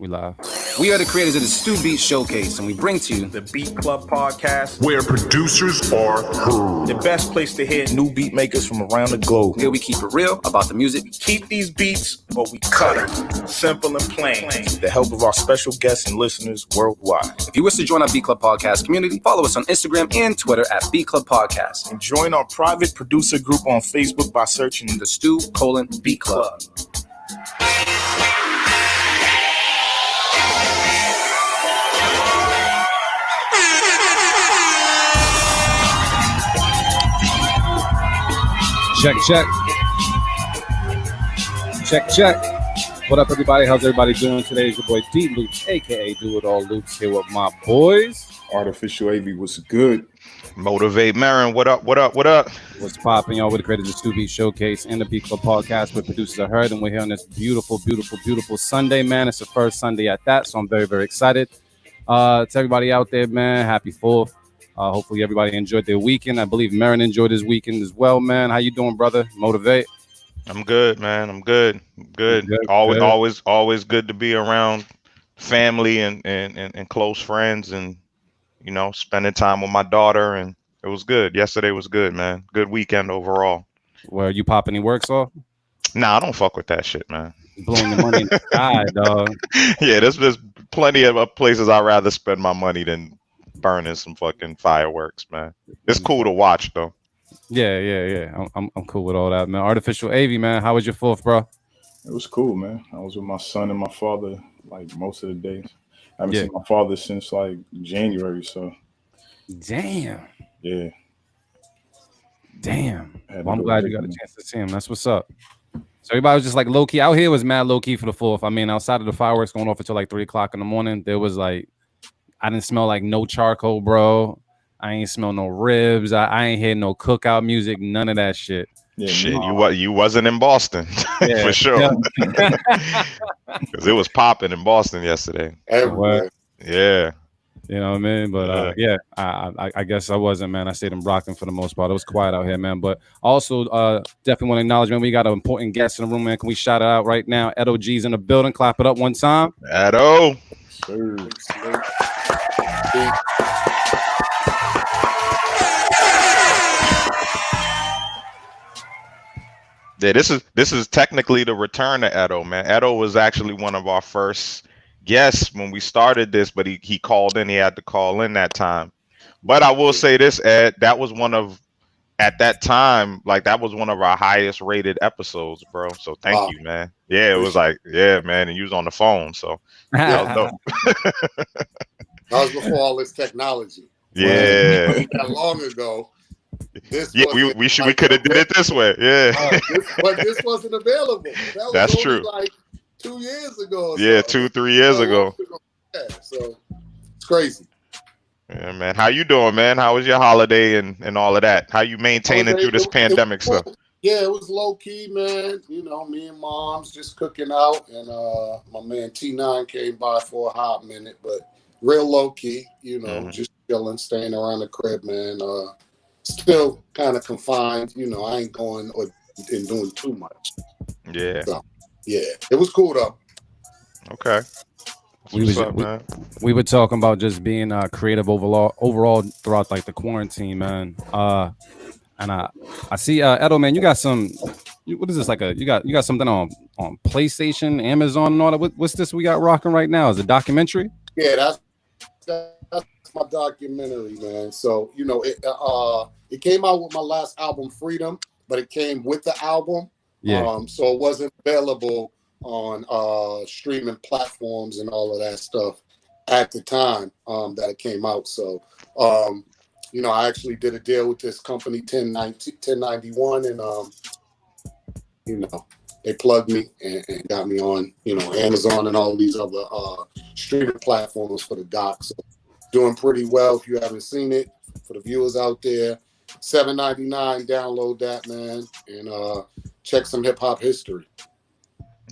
We live. We are the creators of the Stu Beat Showcase, and we bring to you the Beat Club podcast, where producers are heard. The best place to hear new beat makers from around the globe. Here we keep it real about the music. Keep these beats, but we cut them. Simple and plain. With the help of our special guests and listeners worldwide. If you wish to join our Beat Club Podcast community, follow us on Instagram and Twitter at Beat Club Podcast. And join our private producer group on Facebook by searching the Stu:"Beat Club. Check. What up, everybody? How's everybody doing today? It's your boy D Loops, aka Do It All Loops, here with my boys. Artificial AV, what's good? Motivate Marin, what up? What's popping, y'all? We're the creators of the Stu Beat Showcase and the Beat Club Podcast, where producers are heard, and we're here on this beautiful Sunday, man. It's the first Sunday at that, so I'm very, very excited. To everybody out there, man, happy 4th. Hopefully everybody enjoyed their weekend. I believe Marin enjoyed his weekend as well, man. How you doing, brother? Motivate. I'm good, man. I'm good. Always good to be around family and close friends, and spending time with my daughter, and it was good. Yesterday was good, man. Good weekend overall. Where you pop any works off? Nah, I don't fuck with that shit, man. Blowing the money in the sky, dog. Yeah, there's plenty of places I'd rather spend my money than burning some fucking fireworks, man. It's cool to watch though. Yeah. I'm cool with all that, man. Artificial AV, man. How was your 4th, bro? It was cool, man. I was with my son and my father like most of the days. I haven't seen my father since like January, so. Damn. Yeah. Damn. Well, I'm glad you got a chance to see him. That's what's up. So everybody was just like low key. Out here was mad low key for the 4th. I mean, outside of the fireworks going off until like 3 o'clock in the morning, there was like, I didn't smell like no charcoal, bro. I ain't smell no ribs. I ain't hear no cookout music. None of that shit. Yeah, shit, you wasn't in Boston for sure. Because it was popping in Boston yesterday. Everywhere. Yeah. You know what I mean? But I guess I wasn't, man. I stayed in Brockton for the most part. It was quiet out here, man. But also definitely want to acknowledge, man, we got an important guest in the room, man. Can we shout it out right now? Edo G's in the building. Clap it up one time. Edo. Sure. Yeah, this is technically the return of Edo, man. Edo was actually one of our first guests when we started this, but he called in. He had to call in that time. But I will say this, Ed, that was one of our highest rated episodes, bro. So thank you, man. Yeah, it was like, yeah, man, and you was on the phone, so that was dope. That was before all this technology. Yeah. That long ago. We could have did it this way. Yeah. But this wasn't available. That's true. Like 2 years ago. Yeah, 2-3 years ago. Yeah, so it's crazy. Yeah, man. How you doing, man? How was your holiday and all of that? How you maintaining through this pandemic stuff? Yeah, it was low key, man. Me and Mom's just cooking out, and my man T9 came by for a hot minute, but real low key, just chilling, staying around the crib, man. Still kind of confined, I ain't going and doing too much. Yeah. So, yeah, it was cool though. Okay. We were talking about just being creative overall throughout like the quarantine, man. And I see Edo, man, you got some. What is this like? You got something on PlayStation, Amazon, and all that. What's this we got rocking right now? Is it a documentary? Yeah, that's my documentary, man. So it came out with my last album, Freedom, but it came with the album. Yeah. So it wasn't available on streaming platforms and all of that stuff at the time that it came out. So I actually did a deal with this company 1091, and they plugged me and got me on Amazon and all these other streaming platforms for the doc. So doing pretty well. If you haven't seen it, for the viewers out there, $7.99. Download that, man, and check some hip hop history.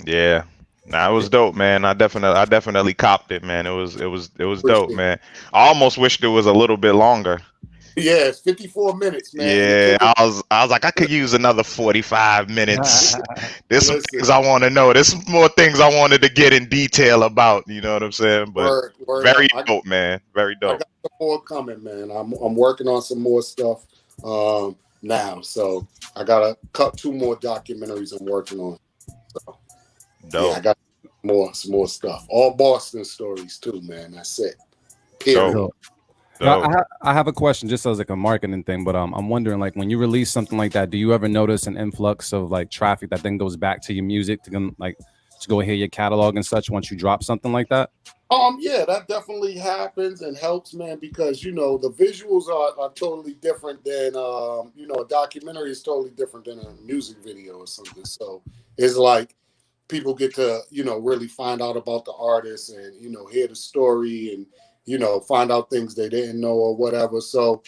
Yeah, it was dope, man. I definitely copped it, man. It was dope, man. I almost wished it was a little bit longer. Yeah, it's 54 minutes, man. Yeah, I was like, I could use another 45 minutes. There's some Listen. things I want to know. There's some more things I wanted to get in detail about. You know what I'm saying? But very dope, man. Very dope. I got some more coming, man. I'm working on some more stuff now. So I got to cut 2 more documentaries I'm working on. So dope. Yeah, I got some more stuff. All Boston stories too, man. That's it. Period. Dope. Now, I have a question just as like a marketing thing, but I'm wondering, like, when you release something like that, do you ever notice an influx of like traffic that then goes back to your music to go hear your catalog and such once you drop something like that? Yeah, that definitely happens and helps, man, because the visuals are totally different than a documentary is totally different than a music video or something. So it's like people get to really find out about the artist and hear the story and find out things they didn't know or whatever. So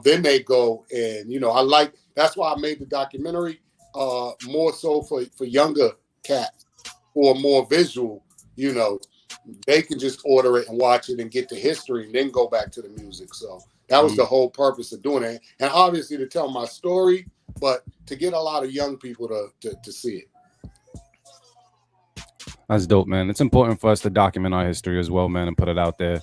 then they go and that's why I made the documentary more so for younger cats who are more visual. They can just order it and watch it and get the history and then go back to the music. So that was the whole purpose of doing it. And obviously to tell my story, but to get a lot of young people to see it. That's dope, man. It's important for us to document our history as well, man, and put it out there.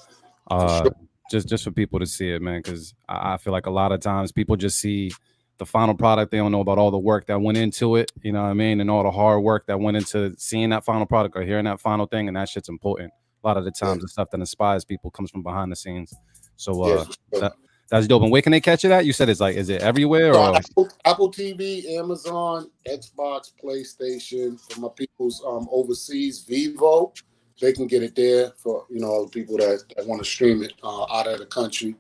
Just for people to see it, man, because I feel like a lot of times people just see the final product. They don't know about all the work that went into it, you know what I mean, and all the hard work that went into seeing that final product or hearing that final thing, and that shit's important. A lot of the times the stuff that inspires people comes from behind the scenes. So that's dope. And where can they catch it at? You said is it everywhere? Or? Apple TV, Amazon, Xbox, PlayStation. For my people's overseas, Vivo. They can get it there for people that want to stream it out of the country.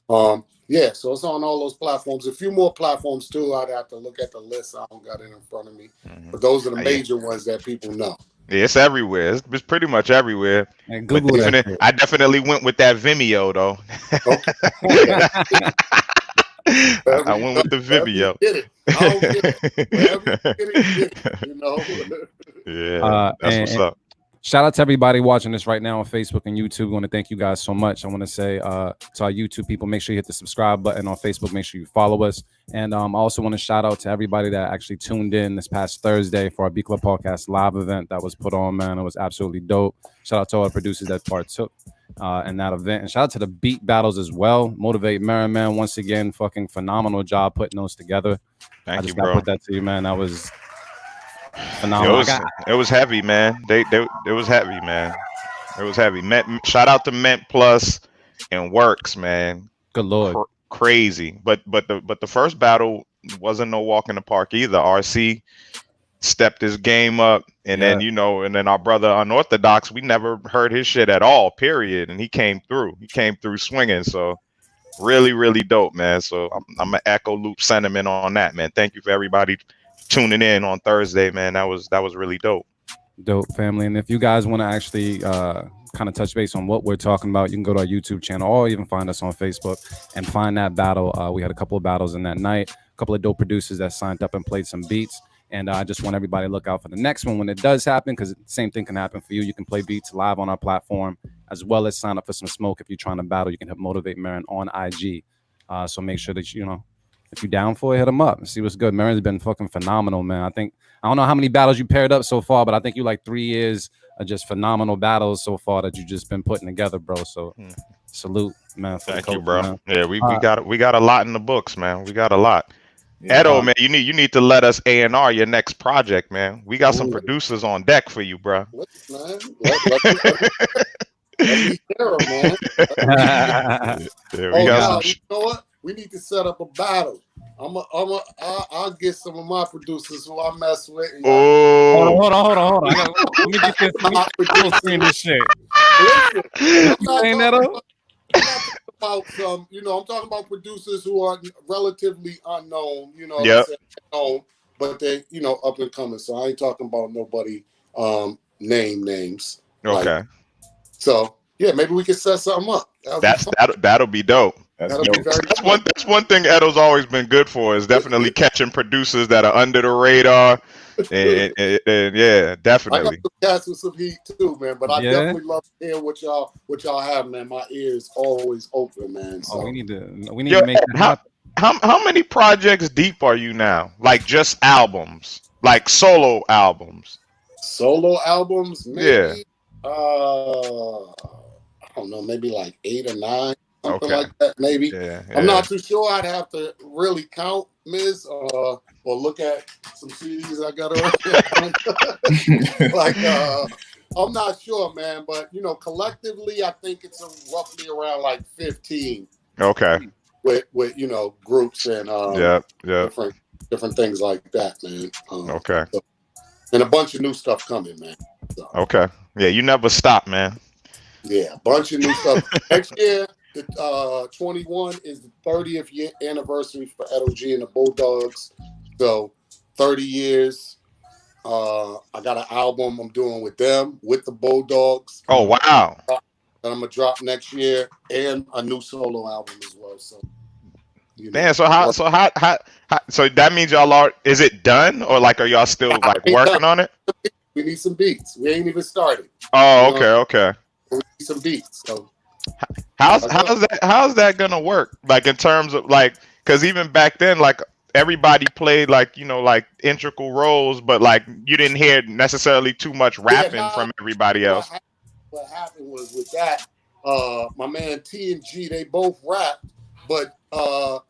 So it's on all those platforms. A few more platforms too. I'd have to look at the list. I don't got it in front of me, but those are the major ones that people know. Yeah, it's everywhere. It's pretty much everywhere. And Google that. I definitely went with that Vimeo though. I went with the Vimeo. Yeah, that's what's up. Shout out to everybody watching this right now on Facebook and YouTube. I want to thank you guys so much. I want to say to our YouTube people, make sure you hit the subscribe button on Facebook. Make sure you follow us. And I also want to shout out to everybody that actually tuned in this past Thursday for our B Club Podcast live event that was put on, man. It was absolutely dope. Shout out to all the producers that partook in that event. And shout out to the beat battles as well. Motivate Merriman, once again, fucking phenomenal job putting those together. Thank you, bro. I put that to you, man. That was phenomenal. It was heavy, man. It was heavy, man. It was heavy. Shout out to Mint Plus and Works, man. Good lord, crazy. But the first battle wasn't no walk in the park either. RC stepped his game up, and then and then our brother Unorthodox, we never heard his shit at all. Period. And he came through. He came through swinging. So really, really dope, man. So I'm gonna echo Loop sentiment on that, man. Thank you for everybody tuning in on Thursday, man. That was really dope. Dope, family. And if you guys want to actually kind of touch base on what we're talking about, you can go to our YouTube channel or even find us on Facebook and find that battle. We had a couple of battles in that night, a couple of dope producers that signed up and played some beats. And I just want everybody to look out for the next one when it does happen, because the same thing can happen for you. You can play beats live on our platform, as well as sign up for some smoke. If you're trying to battle, you can help Motivate Marin on IG. So make sure that, if you're down for it, hit him up and see what's good. Marin's been fucking phenomenal, man. I don't know how many battles you paired up so far, but I think you like 3 years of just phenomenal battles so far that you just been putting together, bro. So salute, man. Thank you, bro. Man. Yeah, we got a lot in the books, man. We got a lot. Yeah, Edo, man, you need to let us A&R your next project, man. We got some producers on deck for you, bro. Let me hear 'em, man. You know what? We need to set up a battle. I'll get some of my producers who I mess with. Hold on. Let me get this. Let me this shit. Listen, about some, I'm talking about producers who are relatively unknown, but they, up and coming. So I ain't talking about nobody names. Okay. So yeah, maybe we can set something up. That'll be dope. That's That'll be dope. very That's one thing Edo's always been good for is definitely catching producers that are under the radar. And yeah, I got definitely. some cats with some heat too, man. But I Yeah? definitely love to hear what y'all have, man. My ears always open, man. So Oh, we need to Yo, make that how happen. how many projects deep are you now? Like just albums, like solo albums. solo albums, Yeah. maybe I don't know, maybe like 8 or 9, something Okay. like that, maybe. Yeah. I'm Yeah. not too sure. I'd have to really count, Miz, or look at some CDs I got around. Like, I'm not sure, man. But collectively, I think it's roughly around like 15 Okay. with groups and Yep. Yep. different things like that, man. Okay. So, and a bunch of new stuff coming, man. So, Okay. Yeah, you never stop, man. yeah, a bunch of new stuff. Next year, the 21 is the 30th year anniversary for Edo G and the Bulldogs. So 30 years. I got an album I'm doing with them, with the Bulldogs, Oh wow. that I'm gonna drop next year, and a new solo album as well. So, Damn. So so that means y'all are? Is it done or like are y'all still like Ain't working done. on it? We need some beats. We ain't even started. Oh, You know? okay. We need some beats. So How's that gonna work? Like in terms of like, because even back then, like everybody played like like integral roles, but like you didn't hear necessarily too much rapping from everybody else. What happened was with that, my man T and G, they both rapped, but the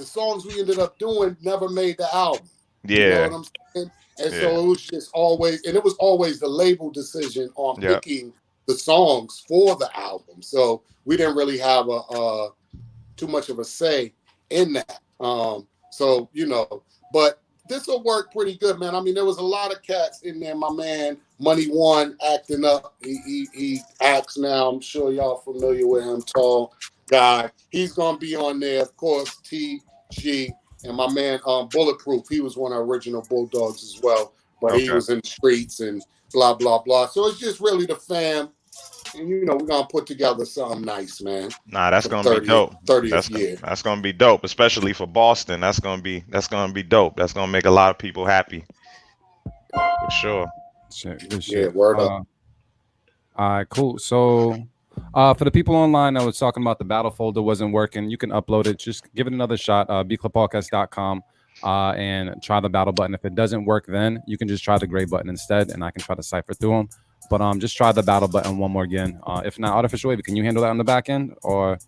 songs we ended up doing never made the album. Yeah. You know what I'm saying? And so it was just always, and it was always the label decision on picking the songs for the album. So we didn't really have too much of a say in that. So but this will work pretty good, man. I mean, there was a lot of cats in there. My man Money One acting up. He acts now. I'm sure y'all familiar with him. Tall guy. He's gonna be on there, of course. TG and my man Bulletproof. He was one of the original Bulldogs as well, but he was in the streets and blah blah blah. So it's just really the fam, and we're gonna put together something nice, man. Nah, that's gonna be dope. 30th year. That's gonna be dope, especially for Boston. That's gonna be dope. That's gonna make a lot of people happy, for sure. Good shit. Yeah, word up. All right, cool. So, for the people online that was talking about the battle folder wasn't working, you can upload it. Just give it another shot. bclubpodcast.com and try the battle button. If it doesn't work, then you can just try the gray button instead, and I can try to cipher through them. But just try the battle button one more again. If not, Artificial Wavy, can you handle that on the back end? Or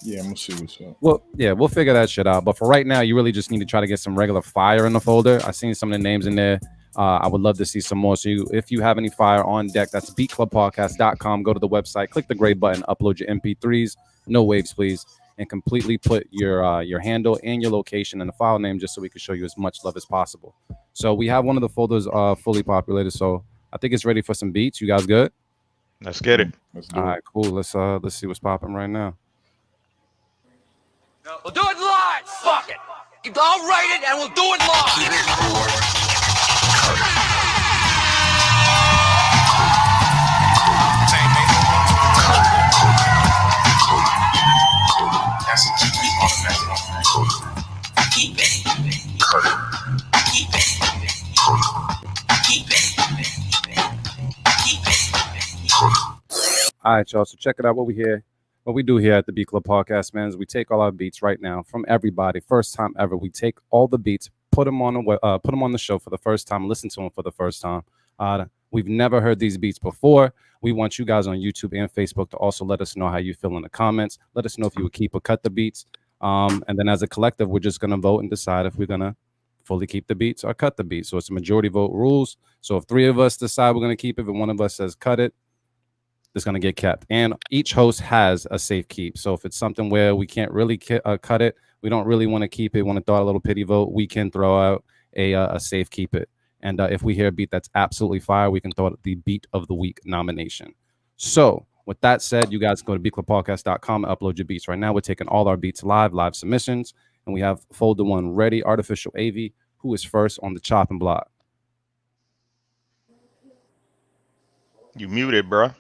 Yeah, I'm gonna see what's up. well, yeah, we'll figure that shit out. But for right now, you really just need to try to get some regular fire in the folder. I've seen some of the names in there. I would love to see some more. So if you have any fire on deck, that's beatclubpodcast.com. Go to the website, click the gray button, upload your MP3s, no waves, please, and completely put your handle and your location and the file name just so we can show you as much love as possible. So we have one of the folders fully populated. So I think it's ready for some beats. You guys good? Let's get it. Let's do All it. right, cool. Let's see what's popping right now. We'll do it live. Fuck it. I'll write it and we'll do it live. All right, y'all. So check it out. What we do here at the Beat Club Podcast, man, is we take all our beats right now from everybody. First time ever, we take all the beats, put them on the show for the first time, listen to them for the first time. We've never heard these beats before. We want you guys on YouTube and Facebook to also let us know how you feel in the comments. Let us know if you would keep or cut the beats. And then as a collective, we're just gonna vote and decide if we're gonna fully keep the beats or cut the beats. So it's a majority vote rules. So if 3 of us decide we're gonna keep it, and 1 of us says cut it, it's going to get kept. And each host has a safe keep. So if it's something where we can't really cut it, we don't really want to keep it, want to throw out a little pity vote, we can throw out a safe keep it. And if we hear a beat that's absolutely fire, we can throw out the Beat of the Week nomination. So with that said, you guys go to beatclubpodcast.com and upload your beats. Right now, we're taking all our beats live submissions. And we have folder 1 ready, Artificial AV, who is first on the chopping block. You muted, bro.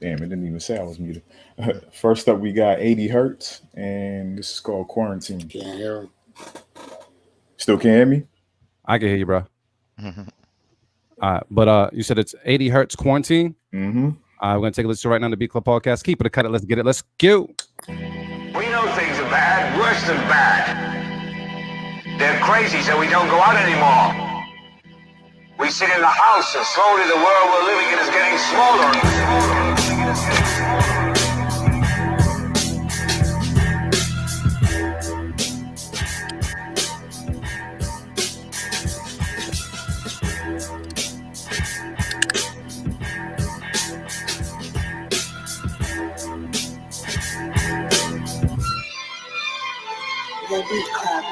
Damn, it didn't even say I was muted. First up, we got 80 Hertz, and this is called Quarantine. Can't hear him. Still can't hear me? I can hear you, bro. But you said it's 80 Hertz Quarantine. Mm-hmm. We're gonna take a listen right now to Beat Club Podcast. Keep it, cut it. Let's get it. Let's go. We know things are bad, worse than bad. They're crazy, so we don't go out anymore. We sit in the house, and slowly the world we're living in is getting smaller and smaller. The Beat Club.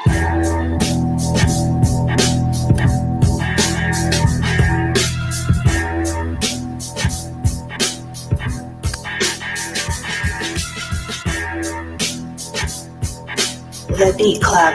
The Beat Club.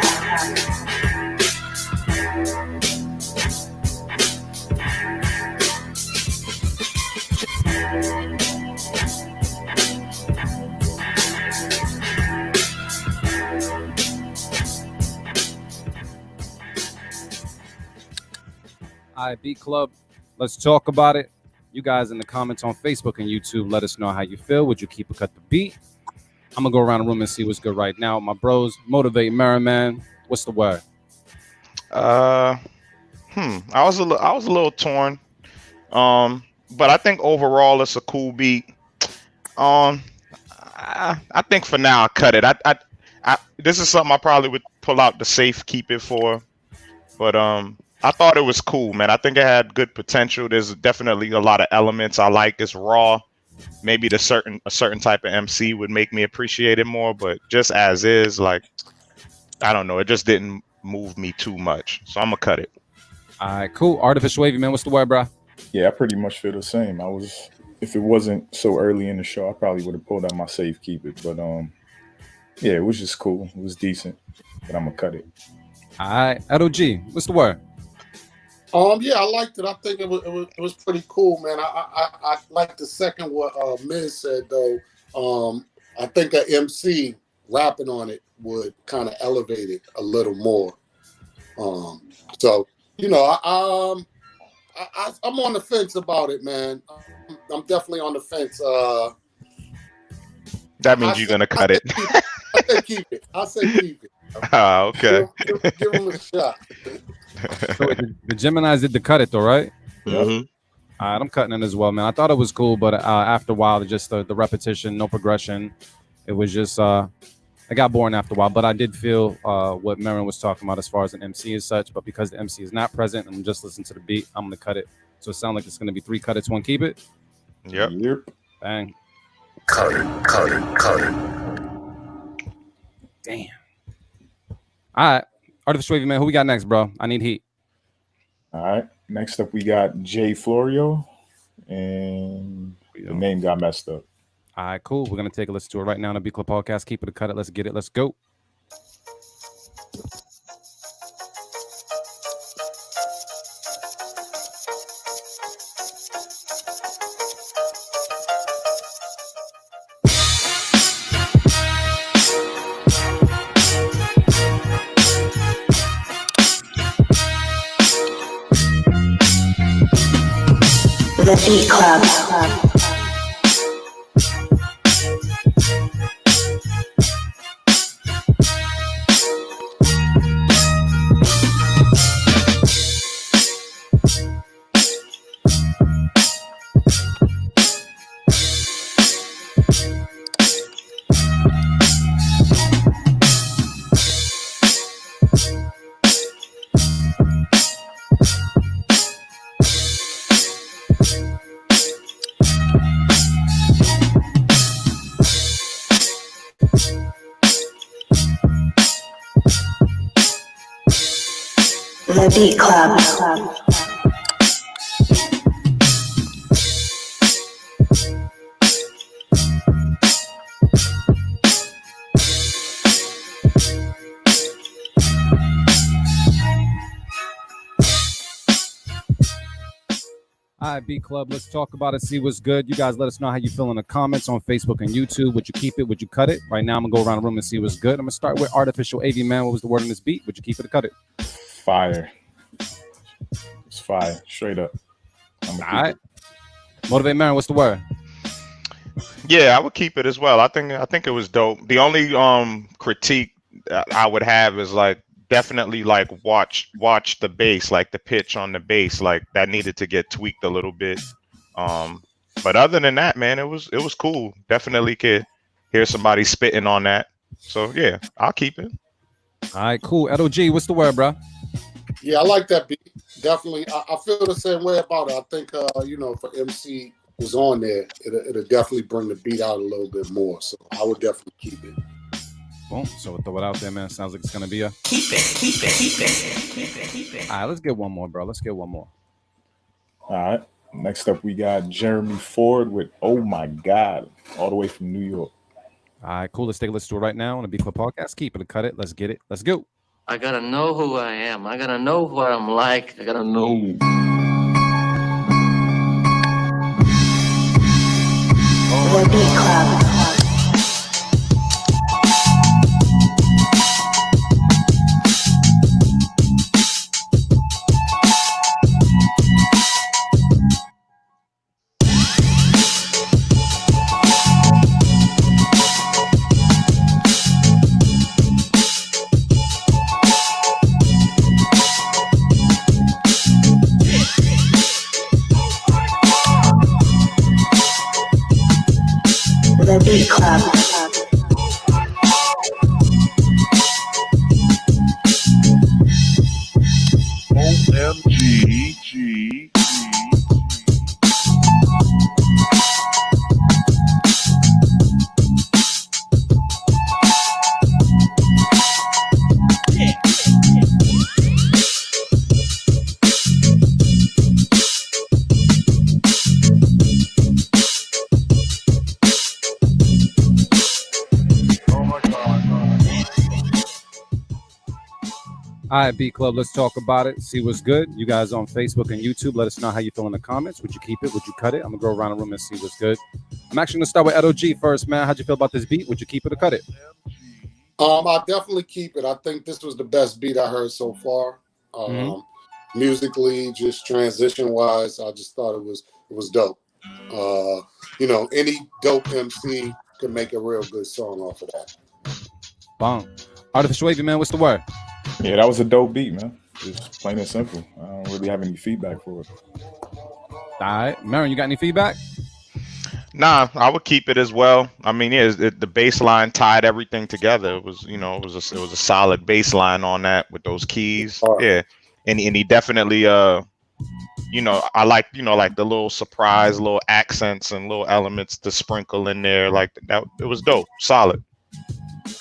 All right, Beat Club. Let's talk about it. You guys in the comments on Facebook and YouTube, let us know how you feel. Would you keep or cut the beat? I'm gonna go around the room and see what's good right now. My bros, Motivate Merriman. What's the word? I was a little torn. But I think overall it's a cool beat. I think for now I cut it. I this is something I probably would pull out the safe, keep it for. But I thought it was cool, man. I think it had good potential. There's definitely a lot of elements I like. It's raw. Maybe a certain type of MC would make me appreciate it more, but just as is, like, I don't know. It just didn't move me too much. So I'm gonna cut it. All right, cool. Artificial Wavy, man. What's the word, bro? Yeah, I pretty much feel the same. If it wasn't so early in the show, I probably would have pulled out my safe, keep it. But yeah, it was just cool. It was decent, but I'm gonna cut it. All right, Edo G. What's the word? Yeah, I liked it. I think it was pretty cool, man. I like the second what Miz said though. I think an MC rapping on it would kind of elevate it a little more. So you know, I'm on the fence about it, man. I'm definitely on the fence. That means you're gonna cut it. I say keep it. Okay. Give him a shot. So the Geminis did the cut it though, right? Mm-hmm. All right, I'm cutting it as well, man. I thought it was cool, but after a while, just the repetition, no progression. It was just it got boring after a while. But I did feel what Merrin was talking about as far as an MC as such. But because the MC is not present and I'm just listening to the beat, I'm gonna cut it. So it sounds like it's gonna be 3 cut it, 1 keep it. Yep. Bang. Cut it. Damn. All right, Artificial Wavy, man. Who we got next, bro? I need heat. All right. Next up, we got Jay Florio, and the name got messed up. All right, cool. We're gonna take a listen to it right now on the Beat Club Podcast. Keep it, cut it. Let's get it. Let's go. The Beat Club. The Beat Club. All right, B Club, let's talk about it, see what's good. You guys let us know how you feel in the comments on Facebook and YouTube. Would you keep it? Would you cut it? Right now, I'm going to go around the room and see what's good. I'm going to start with Artificial AV Man. What was the word on this beat? Would you keep it or cut it? Fire. It's fire. Straight up. All right. Motivate Marin, what's the word? Yeah, I would keep it as well. I think it was dope. The only critique I would have is like definitely like watch the bass, like the pitch on the bass, like that needed to get tweaked a little bit. But other than that, man, it was cool. Definitely could hear somebody spitting on that. So yeah, I'll keep it. All right, cool. Edo G, what's the word, bro? Yeah, I like that beat. Definitely, I feel the same way about it. I think for MC was on there, it'll definitely bring the beat out a little bit more. So I would definitely keep it. Boom. So we'll throw it out there, man. Sounds like it's gonna be a keep it. All right, let's get one more, bro. Let's get one more. All right. Next up, we got Jeremy Ford with "Oh My God," all the way from New York. All right, cool. Let's take a listen to it right now on the B Club Podcast. Keep it or cut it. Let's get it. Let's go. I gotta know who I am. I gotta know what I'm like. I gotta know. The Beat Club. The Beat Club. OMG. All right, B Club, let's talk about it. See what's good. You guys on Facebook and YouTube, let us know how you feel in the comments. Would you keep it? Would you cut it? I'm going to go around the room and see what's good. I'm actually going to start with Edo G first, man. How'd you feel about this beat? Would you keep it or cut it? I definitely keep it. I think this was the best beat I heard so far. Musically, just transition wise, I just thought it was dope. Any dope MC could make a real good song off of that. Bomb. Artificial AV Man, what's the word? Yeah, that was a dope beat, man. Just plain and simple. I don't really have any feedback for it. All right. Marin, you got any feedback? Nah, I would keep it as well. I mean, yeah, the bass line tied everything together. It was a solid bass line on that with those keys. Yeah, and he definitely I like like the little surprise, little accents and little elements to sprinkle in there. Like that, it was dope, solid.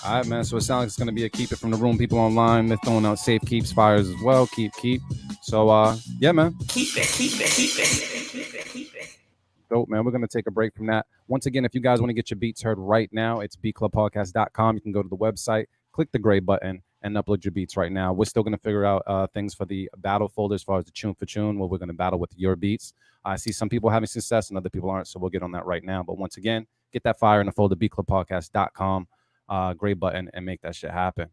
All right, man. So it sounds like it's gonna be a keep it from the room. People online, they're throwing out safe keeps, fires as well. Keep. So yeah, man. Keep it. Dope, man. We're going to take a break from that. Once again, if you guys want to get your beats heard right now, it's bclubpodcast.com. You can go to the website, click the gray button, and upload your beats right now. We're still going to figure out things for the battle folder as far as the tune for tune, where we're going to battle with your beats. I see some people having success and other people aren't, so we'll get on that right now. But once again, get that fire in the folder, bclubpodcast.com, gray button, and make that shit happen.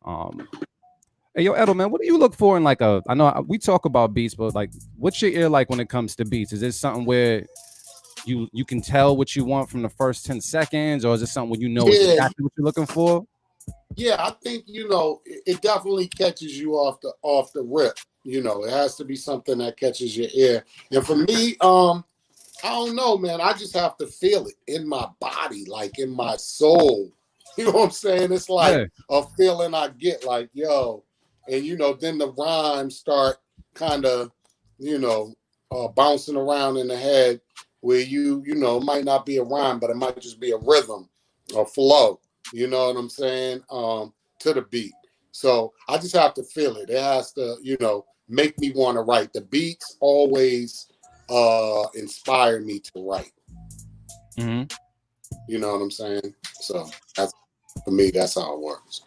Hey, yo, Edelman, what do you look for in like I know we talk about beats, but like, what's your ear like when it comes to beats? Is it something where you can tell what you want from the first 10 seconds, or is it something where exactly what you're looking for? Yeah, I think it definitely catches you off the rip. It has to be something that catches your ear. And for me, I don't know, man. I just have to feel it in my body, like in my soul. You know what I'm saying? It's like a feeling I get, like, yo, and then the rhymes start kind of, bouncing around in the head. Where it might not be a rhyme, but it might just be a rhythm or flow, you know what I'm saying, to the beat. So I just have to feel it. It has to, make me want to write. The beats always inspire me to write. Mm-hmm. You know what I'm saying? So that's, for me, that's how it works.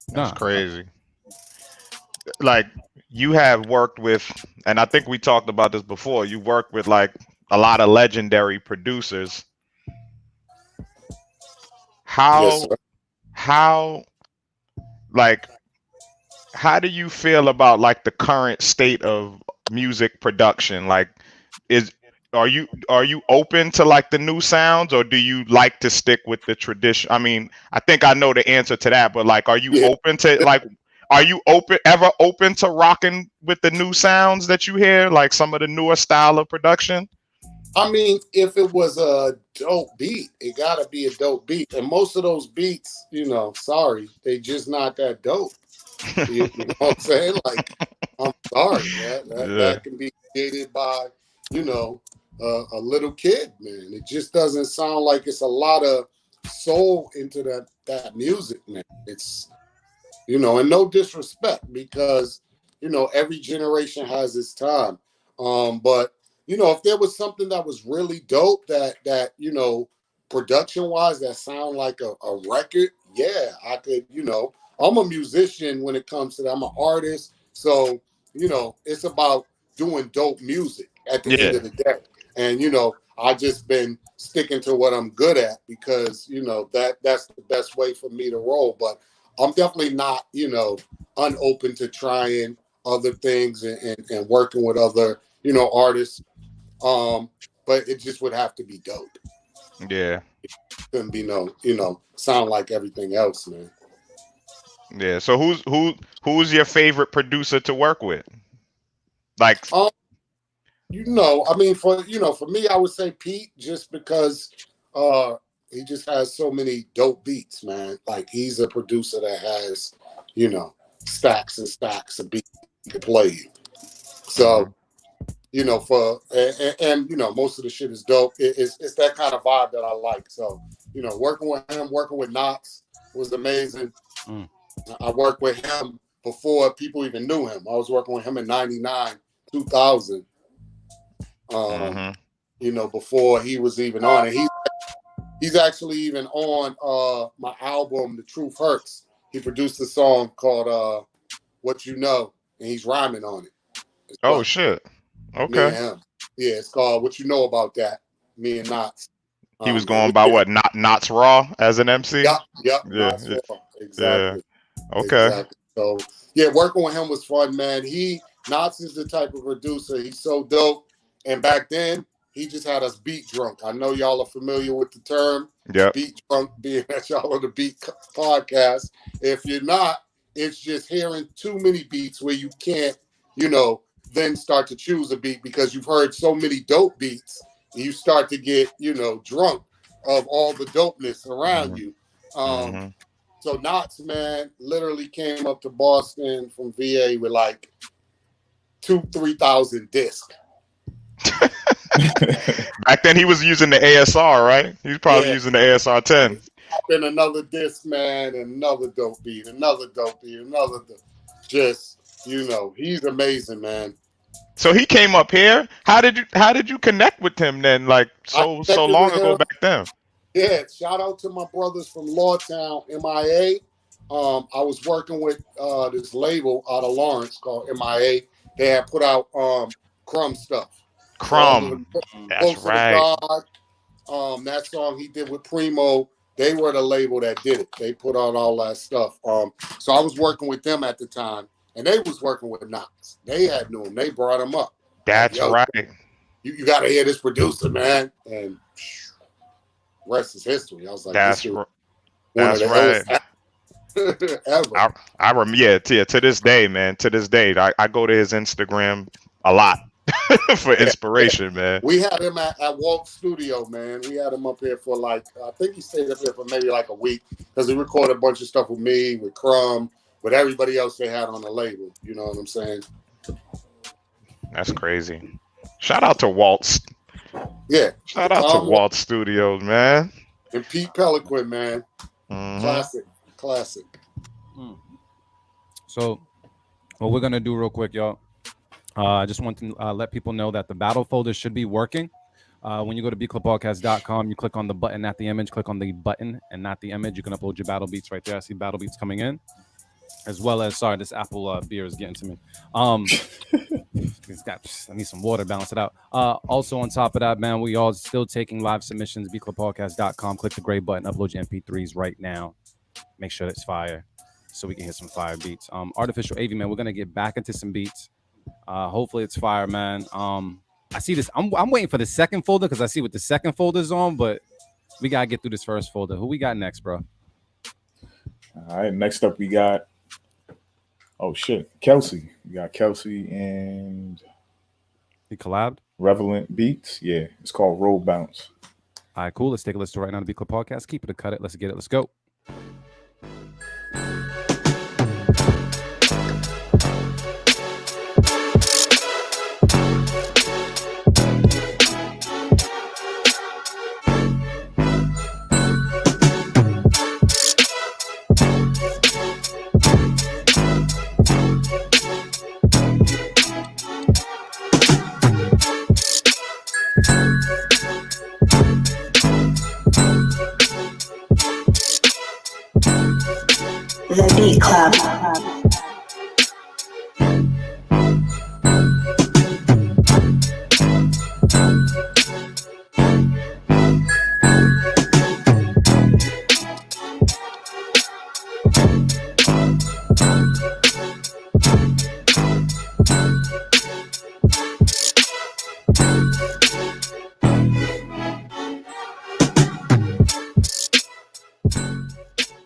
That's crazy. Like, you have worked with, and I think we talked about this before. You worked with like a lot of legendary producers. Yes, sir. How like how do you feel about like the current state of music production? Like, is are you open to like the new sounds, or do you like to stick with the tradition? I mean, I think I know the answer to that, but like, are you Yeah. open to like, are you open to rocking with the new sounds that you hear, like some of the newer style of production? I mean, if it was a dope beat, it gotta be a dope beat. And most of those beats, sorry, they just not that dope. You know what I'm saying? Like, I'm sorry, that can be created by, a little kid, man. It just doesn't sound like it's a lot of soul into that music, man. It's, and no disrespect, because, every generation has its time. But if there was something that was really dope that production wise, that sound like a record, yeah, I could, I'm a musician when it comes to that. I'm an artist. So, it's about doing dope music at the end of the day. And, I just been sticking to what I'm good at, because, that's the best way for me to roll. But I'm definitely not, unopen to trying other things and working with other, artists. But it just would have to be dope. Yeah. It couldn't be sound like everything else, man. Yeah. So who's your favorite producer to work with? Like, I mean, for me, I would say Pete, just because he just has so many dope beats, man. Like, he's a producer that has, stacks and stacks of beats to play. So, most of the shit is dope. It's that kind of vibe that I like. So, working with him, working with Knox was amazing. I worked with him before people even knew him. I was working with him in 99, 2000. Before he was even on it. He's actually even on my album, The Truth Hurts. He produced a song called What You Know, and he's rhyming on it. Oh, shit. Okay. Me and him. Yeah, it's called What You Know About That, me and Knots. He was going by what? Knots Raw as an MC? Yep. Yeah. Knots Raw. Exactly. Yeah. Okay. Exactly. So, yeah, working with him was fun, man. Knots is the type of producer. He's so dope. And back then, he just had us beat drunk. I know y'all are familiar with the term. Yep. Beat drunk, being that y'all on the Beat podcast. If you're not, it's just hearing too many beats where you can't, then start to choose a beat, because you've heard so many dope beats. You start to get, drunk of all the dopeness around you. So Knots, man, literally came up to Boston from VA with like 2,000-3,000 discs. Back then he was using the ASR, right? He was probably using the ASR 10. And another disc, man, and another dope beat, another dope beat, another just, he's amazing, man. So he came up here. How did you connect with him then? Like so long ago back then? Yeah, shout out to my brothers from Lawtown, MIA. I was working with this label out of Lawrence called MIA. They had put out Crumb stuff. Crumb. That's right. God, that song he did with Primo, they were the label that did it. They put out all that stuff. So I was working with them at the time, and they was working with Knox. They had knew him. They brought him up. That's right. You got to hear this producer, man. And rest is history. I was like, that's right. Ever. I remember. Yeah, to this day, man. To this day, I go to his Instagram a lot for inspiration, man. We had him at Walt Studio, man. We had him up here for like, I think he stayed up here for maybe like a week, because he recorded a bunch of stuff with me, with Crumb, with everybody else they had on the label. You know what I'm saying? That's crazy. Shout out to Walt. Yeah. Shout out to Walt Studios, man. And Pete Peliquin, man. Classic. So what we're gonna do real quick, y'all. I just want to let people know that the battle folder should be working. When you go to beatclubpodcast.com, you click on the button at the image, click on the button and not the image. You can upload your battle beats right there. I see battle beats coming in. as well as this apple beer is getting to me. I need some water, balance it out. Also on top of that, man, we are still taking live submissions. bclubpodcast.com. Click the gray button, upload your MP3s right now. Make sure it's fire, so we can hit some fire beats. Artificial AV, man, we're gonna get back into some beats. Hopefully it's fire, man. I see this. I'm waiting for the second folder because I see what the second folder's on, but we gotta get through this first folder. Who we got next, bro? All right, next up we got Kelsey. We got Kelsey and He collabed. Relevant Beats. Yeah, it's called Roll Bounce. All right, cool. Let's take a listen to right now to Beat Club Podcast. Keep it or cut it. Let's get it. Let's go. The Beat Club.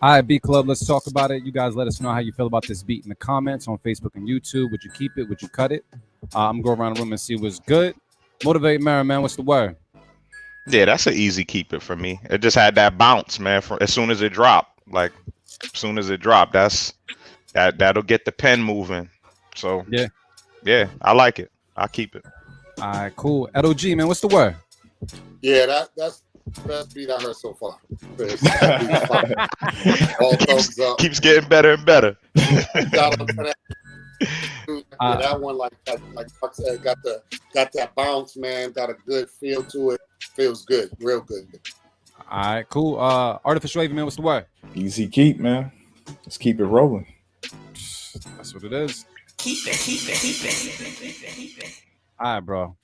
All right, Beat Club, let's talk about it. You guys let us know how you feel about this beat in the comments on Facebook and YouTube. Would you keep it? Would you cut it? I'm going to go around the room and see what's good. Motivate Mary, man. What's the word? Yeah, that's an easy keep it for me. It just had that bounce, man. As soon as it dropped, that'll get the pen moving. So yeah, I like it. I'll keep it. All right, cool. Edo G, man, what's the word? Yeah, that's the best beat I heard so far. All thumbs up. Keeps getting better and better. That one, like Buck said, got that bounce, man. Got a good feel to it. Feels good, real good. All right, cool. Artificial AV, man, what's the word? Easy keep, man. Let's keep it rolling. That's what it is. Keep it. All right, bro.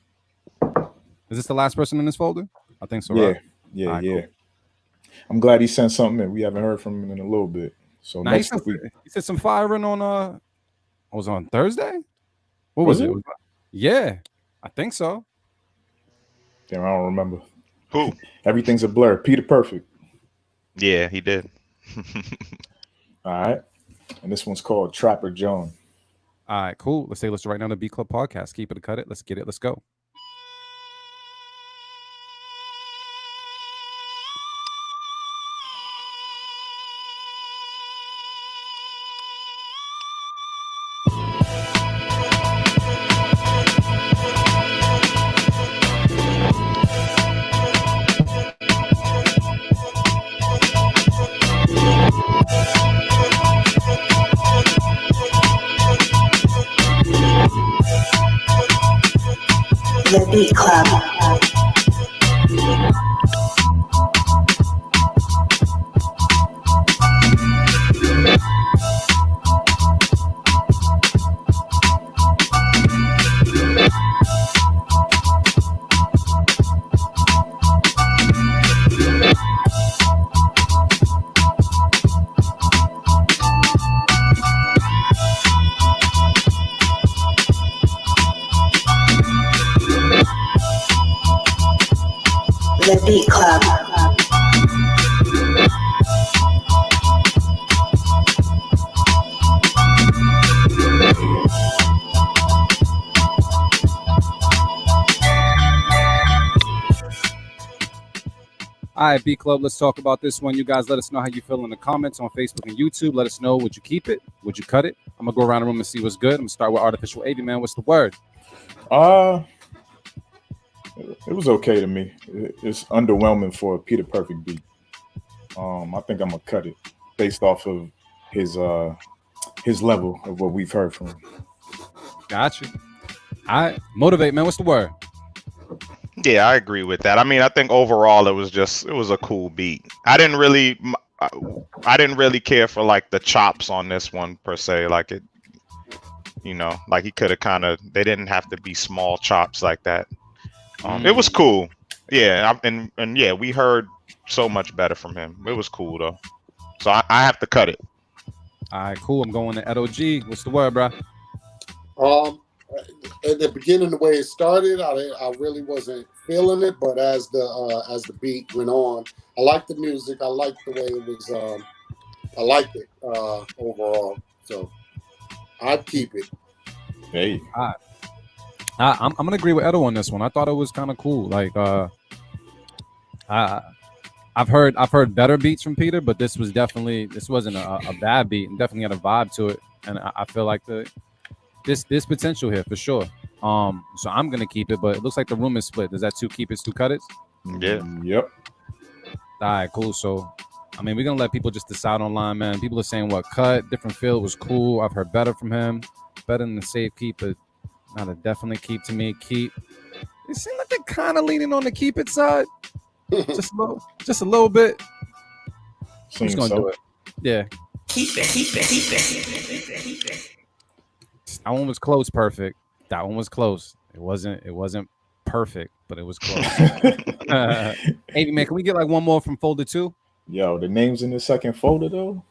Is this the last person in this folder? I think so. Yeah, right? yeah, right, yeah. cool. I'm glad he sent something in. We haven't heard from him in a little bit. So Now, next he week, said some firing on was on Thursday? What was it? Yeah, I think so. damn, I don't remember. Who? Everything's a blur. Peter Perfect. Yeah, he did. All right. And this one's called Trapper John. All right, cool. Let's listen right now to Beat Club Podcast. Keep it or cut it. Let's get it. Let's go. The Beat Club. The Beat Club. All right, Beat Club, let's talk about this one. You guys let us know how you feel in the comments on Facebook and YouTube. Let us know, would you keep it? Would you cut it? I'm going to go around the room and see what's good. I'm going to start with Artificial AV, man. What's the word? It was okay to me. It's underwhelming for a Peter Perfect beat. I think I'm gonna cut it based off of his level of what we've heard from him. Gotcha. All right, Motivate, man. What's the word? Yeah, I agree with that. I mean, I think overall it was a cool beat. I I didn't really care for like the chops on this one per se. Like it, like he could have they didn't have to be small chops like that. It was cool. Yeah, and yeah, we heard so much better from him. It was cool though. So I have to cut it. All right, cool. I'm going to Edo G. What's the word, bro? At the beginning, the way it started, I really wasn't feeling it, but as the beat went on, I liked the music. I liked the way it was. I liked it overall. So I'd keep it. Hey, I'm gonna agree with Edo on this one. I thought it was kind of cool. Like I've heard better beats from Peter, but this wasn't a bad beat, and definitely had a vibe to it. And I feel like this potential here for sure. So I'm gonna keep it, but it looks like the room is split. Is that 2 keep it, 2 cut it? Yeah. Yep. All right, cool. So I mean, we're gonna let people just decide online, man. People are saying what cut, different feel was cool. I've heard better from him, better than the safe keep, but not a definitely keep to me. Keep. It seems like they're kind of leaning on the keep it side, just a little bit. I'm just gonna do it. Yeah. Keep it. That one was close, perfect. That one was close. It wasn't perfect, but it was close. Hey man, can we get like one more from folder 2? Yo, the names in the second folder though.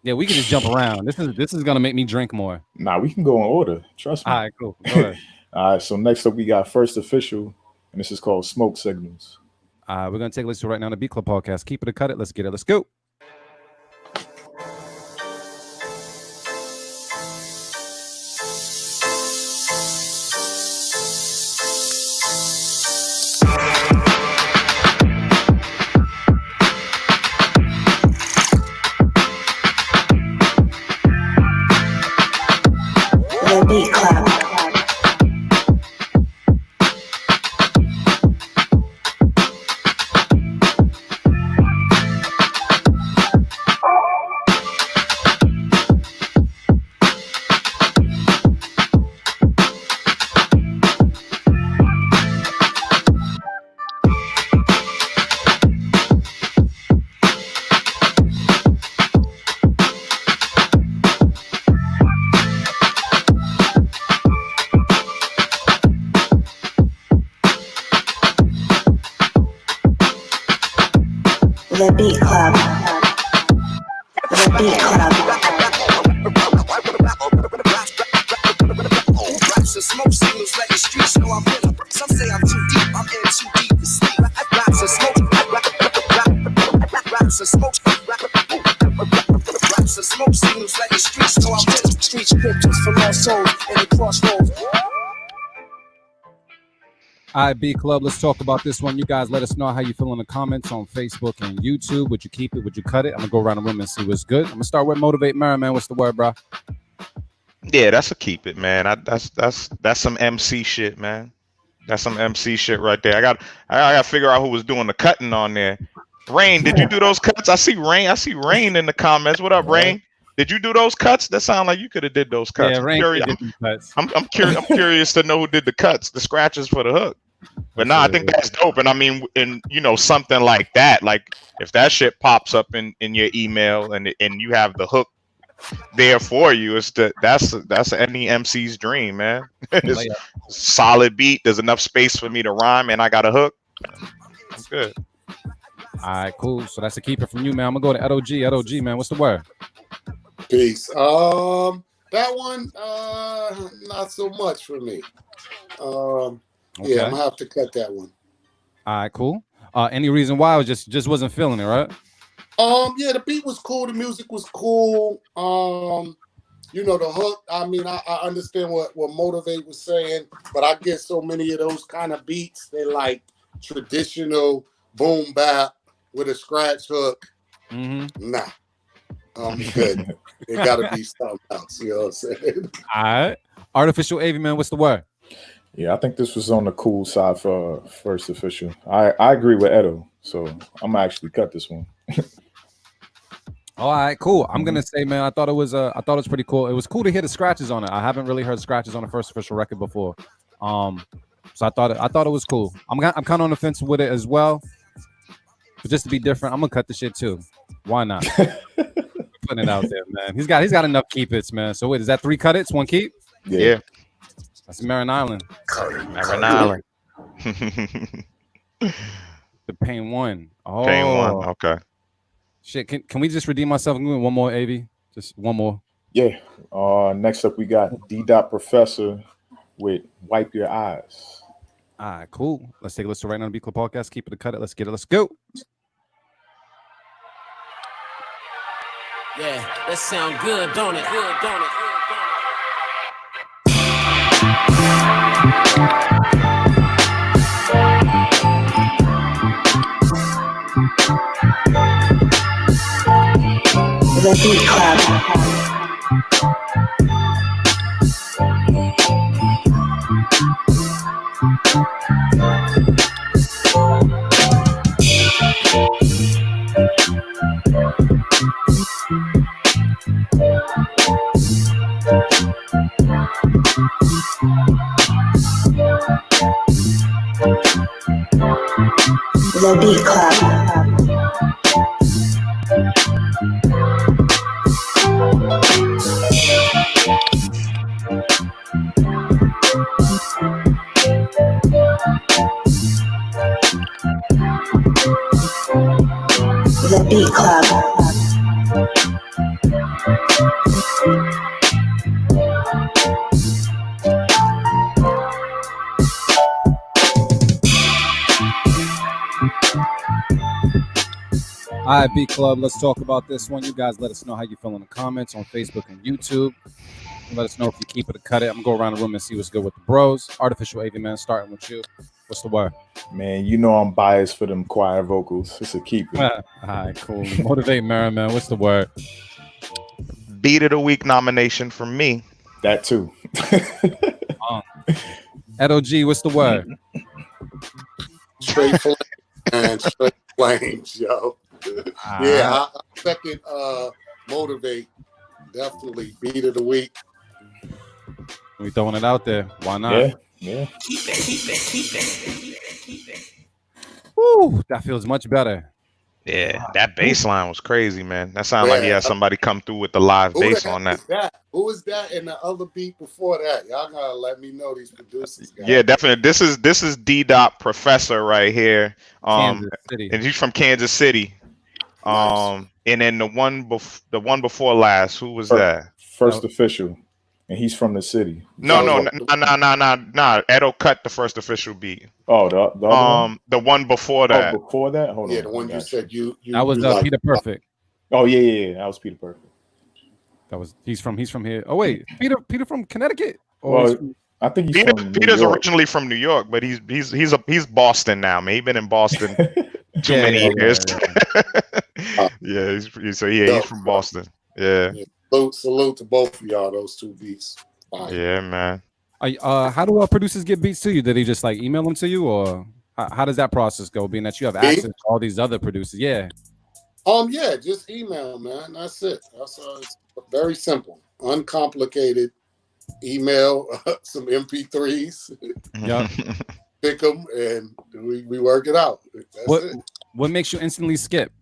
Yeah, we can just jump around. This is gonna make me drink more. Nah, we can go in order. Trust me. All right, cool. Go ahead. All right, so next up we got First Official, and this is called Smoke Signals. We're gonna take a listen right now to the Beat Club podcast. Keep it or cut it. Let's get it. Let's go. The Beat Club. The Beat Club. The Beat Club. Raps and smoke signals let the streets know I'm in. Some say I'm too deep, I'm in too deep to sleep. Raps and smoke, raps and smoke, raps and smoke signals let the streets know I'm in. Street scriptures for lost souls in the crossroads. All right, B Club, let's talk about this one. You guys let us know how you feel in the comments on Facebook and YouTube. Would you keep it? Would you cut it? I'm going to go around the room and see what's good. I'm going to start with Motivate Merriman. What's the word, bro? Yeah, that's a keep it, man. That's some MC shit, man. That's some MC shit right there. I got to figure out who was doing the cutting on there. Rain, did you do those cuts? I see Rain in the comments. What up, Rain? Did you do those cuts? That sound like you could have did those cuts. Yeah, Rain did these cuts. I'm curious to know who did the cuts, the scratches for the hook. But no, I think that's dope. And I mean, in something like that, like if that shit pops up in your email and you have the hook there for you, that's any MC's dream, man. It's solid beat. There's enough space for me to rhyme, and I got a hook. I'm good. All right, cool. So that's a keeper from you, man. I'm gonna go to Edo G. Edo G, man. What's the word? Peace. That one, not so much for me. Okay. Yeah, I'm gonna have to cut that one. All right, cool. Any reason why? I was just wasn't feeling it, right? Yeah, the beat was cool, the music was cool. The hook. I mean, I understand what Motivate was saying, but I get so many of those kind of beats. They like traditional boom bap with a scratch hook. Mm-hmm. Nah, I'm good. It gotta be something else. You know what I'm saying? All right. Artificial AV, man. What's the word? Yeah, I think this was on the cool side for First Official. I agree with Edo, so I'm gonna actually cut this one. All right, cool. I'm gonna say, man, I thought it was pretty cool. It was cool to hear the scratches on it. I haven't really heard scratches on the First Official record before. So I thought it was cool. I'm kind of on the fence with it as well. But just to be different, I'm gonna cut the shit too. Why not? Putting it out there, man. He's got enough keep its, man. So wait, is that 3 cut its, 1 keep? Yeah. That's Marin Island. Marin Island. The Pain 1. Oh, Pain 1. Okay. Shit, can we just redeem myself and do one more, AV? Just one more. Yeah. Next up, we got D. Professor with Wipe Your Eyes. All right, cool. Let's take a listen right now on the Beat Club Podcast. Keep it a cut it. Let's get it. Let's go. Yeah, that sound good, don't it? Good, don't it? The Beat Club. The Beat Club. The Beat Club. All right, Beat Club, let's talk about this one. You guys let us know how you feel in the comments on Facebook and YouTube. Let us know if you keep it or cut it. I'm going to go around the room and see what's good with the bros. Artificial AV, man, starting with you. What's the word? Man, you know I'm biased for them choir vocals. It's a keeper. All right, cool. Motivate Mara, man. What's the word? Beat of the week nomination from me. That too. Edo G, what's the word? Straight flames, man. Straight flames, yo. Yeah, I second Motivate. Definitely beat of the week. We throwing it out there. Why not? Yeah. Woo, that feels much better. Yeah, that bass line was crazy, man. That sounded like he had somebody come through with the live bass on that. Who was that? And the other beat before that? Y'all gotta let me know these producers. Guys. Yeah, definitely. This is D. Professor right here. Kansas City. And he's from Kansas City. Nice. And then the one before last, who was that? First Official, and he's from the city. No. Edo cut the First Official beat. Oh, the other one? The one before that. Oh, before that? Hold on. Yeah, the one you said you That was like, Peter Perfect. Oh yeah. That was Peter Perfect. That was he's from here. Oh wait, Peter from Connecticut. Well, I think he's from Peter's New York. originally from New York, but he's Boston now, man. He's been in Boston too many years. Yeah, he's from Boston. Yeah. Salute to both of y'all. Those two beats. Fine. Yeah, man. How do producers get beats to you? Did they just like email them to you, or how does that process go? Being that you have access to all these other producers, yeah. Yeah, just email, man. That's it. That's it's very simple, uncomplicated. Email some MP3s. Yeah. Pick them and we work it out. That's it. What makes you instantly skip?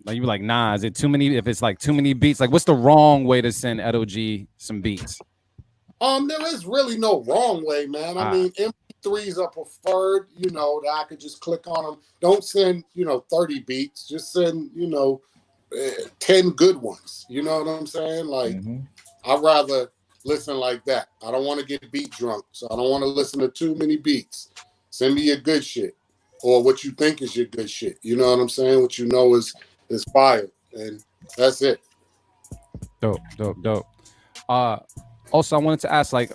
Like you be like, nah, is it too many? If it's like too many beats, like what's the wrong way to send Edo G some beats? There is really no wrong way, man. I mean, MP3s are preferred, that I could just click on them. Don't send, 30 beats. Just send, 10 good ones. You know what I'm saying? Like, I'd rather listen like that. I don't want to get beat drunk, so I don't want to listen to too many beats. Send me your good shit or what you think is your good shit. You know what I'm saying? What you know is fire, and that's it. Dope. Also, I wanted to ask, like,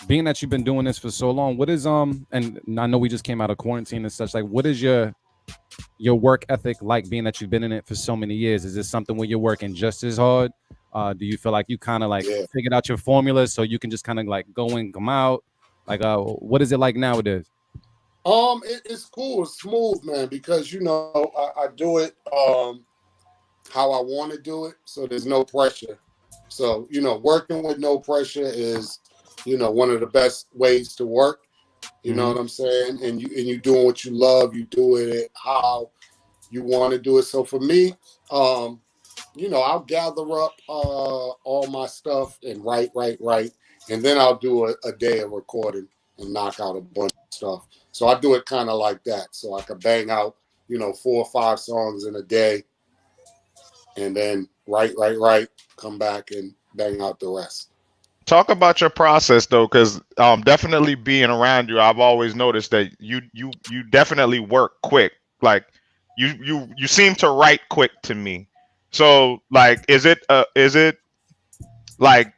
being that you've been doing this for so long, what is and I know we just came out of quarantine and such, like, what is your work ethic like, being that you've been in it for so many years? Is this something where you're working just as hard? Do you feel like you kind of like figured out your formula so you can just kind of like go in, come out? Like, what is it like nowadays? It's cool, it's smooth, man, because I do it how I want to do it, so there's no pressure. So working with no pressure is one of the best ways to work. You know what I'm saying? And you doing what you love, you do it how you want to do it. So for me, I'll gather up all my stuff and write, and then I'll do a day of recording and knock out a bunch of stuff. So I do it kind of like that, so I could bang out 4 or 5 songs in a day, and then write, come back and bang out the rest. Talk about your process though, because definitely being around you, I've always noticed that you definitely work quick. Like you seem to write quick to me. So like, is it like,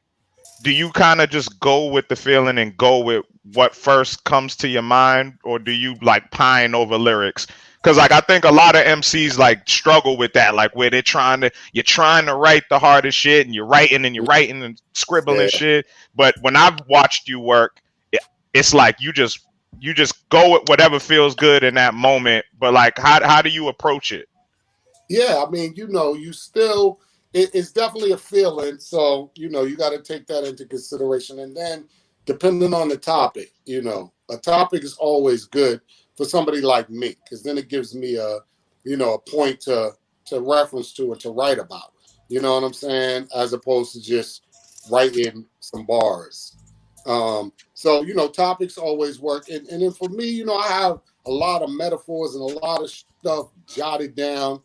do you kind of just go with the feeling and go with what first comes to your mind, or do you like pine over lyrics? Because like I think a lot of MCs like struggle with that, like where you're trying to write the hardest shit, and you're writing and scribbling shit. But when I've watched you work, it's like you just go with whatever feels good in that moment. But like, how do you approach it? Yeah, I mean, you still, it's definitely a feeling. So, you got to take that into consideration. And then depending on the topic, a topic is always good for somebody like me, because then it gives me a point to reference to and to write about. You know what I'm saying? As opposed to just writing some bars. So, topics always work. And then for me, I have a lot of metaphors and a lot of stuff jotted down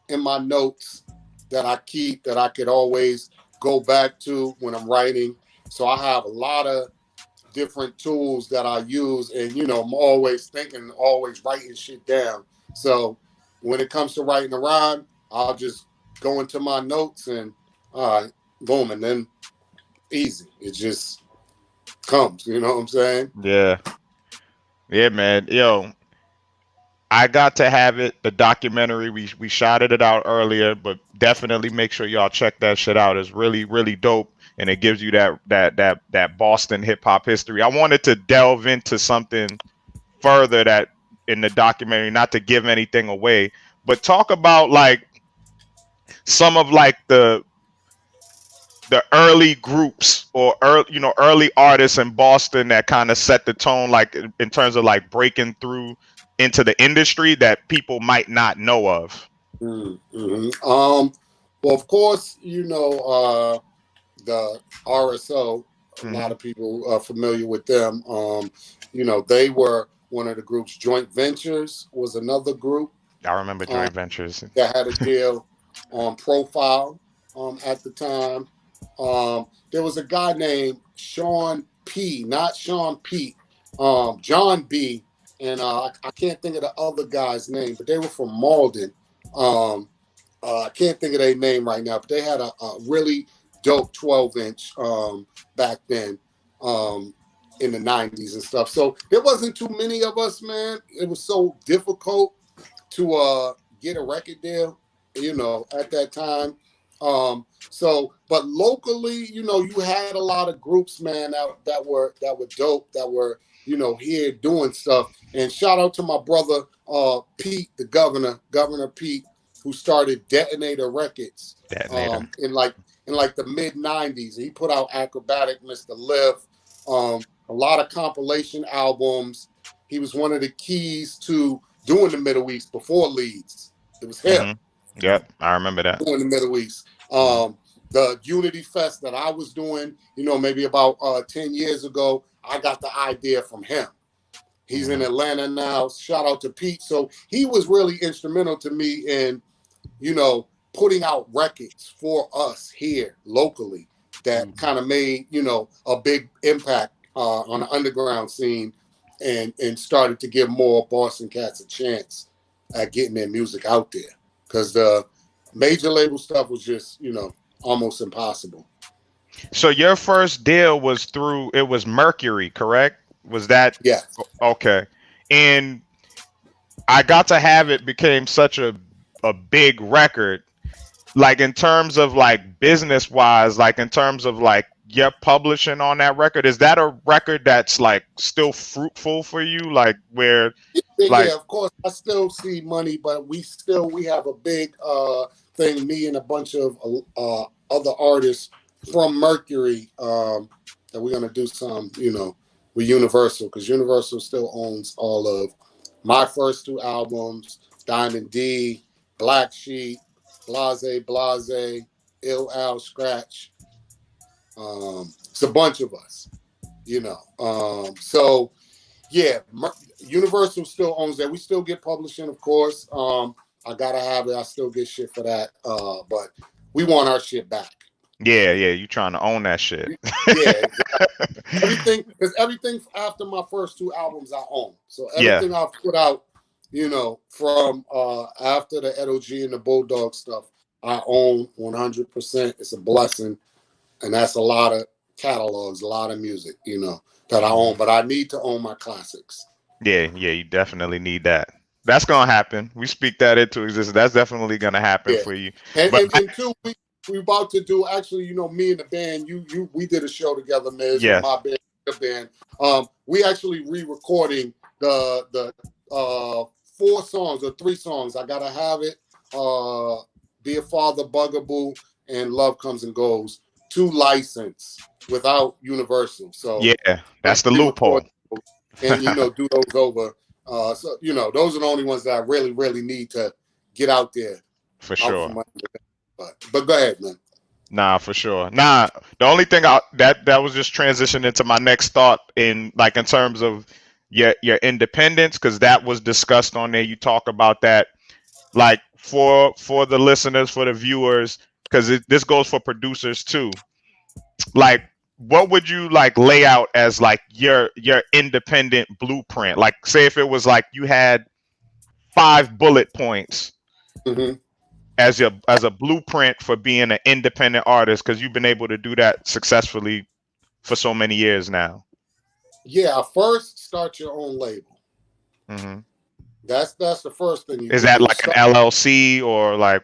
in my notes that I keep, that I could always go back to when I'm writing. So I have a lot of different tools that I use, and I'm always thinking, always writing shit down. So when it comes to writing a rhyme, I'll just go into my notes and all right, boom, and then easy. It just comes, you know what I'm saying? Yeah, man. Yo, I got to have it. The documentary, we shouted it out earlier, but definitely make sure y'all check that shit out. It's really, really dope, and it gives you that Boston hip hop history. I wanted to delve into something further that in the documentary, not to give anything away, but talk about like some of like the early groups or early artists in Boston that kind of set the tone, like in terms of like breaking through into the industry that people might not know of. Mm-hmm. Well, of course, the RSO. A lot of people are familiar with them. They were one of the groups. Joint Ventures was another group. I remember Joint Ventures that had a deal on Profile at the time. There was a guy named Sean P, not Sean Pete, John B, and I can't think of the other guy's name, but they were from Malden. I can't think of their name right now, but they had a really dope 12-inch back then in the 90s and stuff. So there wasn't too many of us, man. It was so difficult to get a record deal, at that time. But locally, you had a lot of groups, man, that were dope, that were, here doing stuff. And shout out to my brother, Pete, the Governor Pete, who started Detonator Records in the mid 90s. He put out Acrobatic, Mr. Lift, a lot of compilation albums. He was one of the keys to doing the Middle East before Leeds. It was him. Yep, I remember that. Doing the Middle East. The Unity Fest that I was doing, maybe about 10 years ago, I got the idea from him. He's in Atlanta now. Shout out to Pete. So he was really instrumental to me in, putting out records for us here locally that kind of made, a big impact on the underground scene and started to give more Boston cats a chance at getting their music out there. Because the major label stuff was just, almost impossible. So your first deal was it was Mercury, correct? Was that? Yeah. Okay. And I Got to Have It became such a big record. Like in terms of like business wise, like in terms of like your publishing on that record, is that a record that's like still fruitful for you? Like where yeah, of course I still see money, but we have a big thing, me and a bunch of other artists from Mercury that we're gonna do some, with Universal, because Universal still owns all of my first 2 albums, Diamond D, Black Sheep, Blase, Ill Al, Scratch. It's a bunch of us, you know. So yeah, Universal still owns that. We still get publishing, of course. I gotta have it. I still get shit for that. But we want our shit back. Yeah, you trying to own that shit. Yeah, exactly. everything after my first 2 albums I own. So everything I've put out, you know, from after the Edo G and the Bulldog stuff, I own 100%. It's a blessing, and that's a lot of catalogs, a lot of music, you know, that I own. But I need to own my classics. Yeah, you definitely need that. That's gonna happen. We speak that into existence. That's definitely gonna happen for you. And 2, we about to do, actually, you know, me and the band, we did a show together, Miz, with my band, the band. We actually re-recording the 4 songs or 3 songs. I Gotta Have It, Be a Father, Bugaboo, and Love Comes and Goes, to license without Universal. So yeah, that's the loophole. And, you know, do those over. So, you know, those are the only ones that I really, really need to get out there. For sure. But go ahead, man. Nah, for sure. Nah, the only thing that was just transitioning into my next thought in terms of your independence, because that was discussed on there. You talk about that, like for the listeners, for the viewers, because this goes for producers too. Like, what would you like lay out as like your independent blueprint? Like, say if it was like you had 5 bullet points. Mm-hmm. As a blueprint for being an independent artist, because you've been able to do that successfully for so many years now. Yeah, first start your own label. Mm-hmm. That's the first thing. Is that like an LLC or like?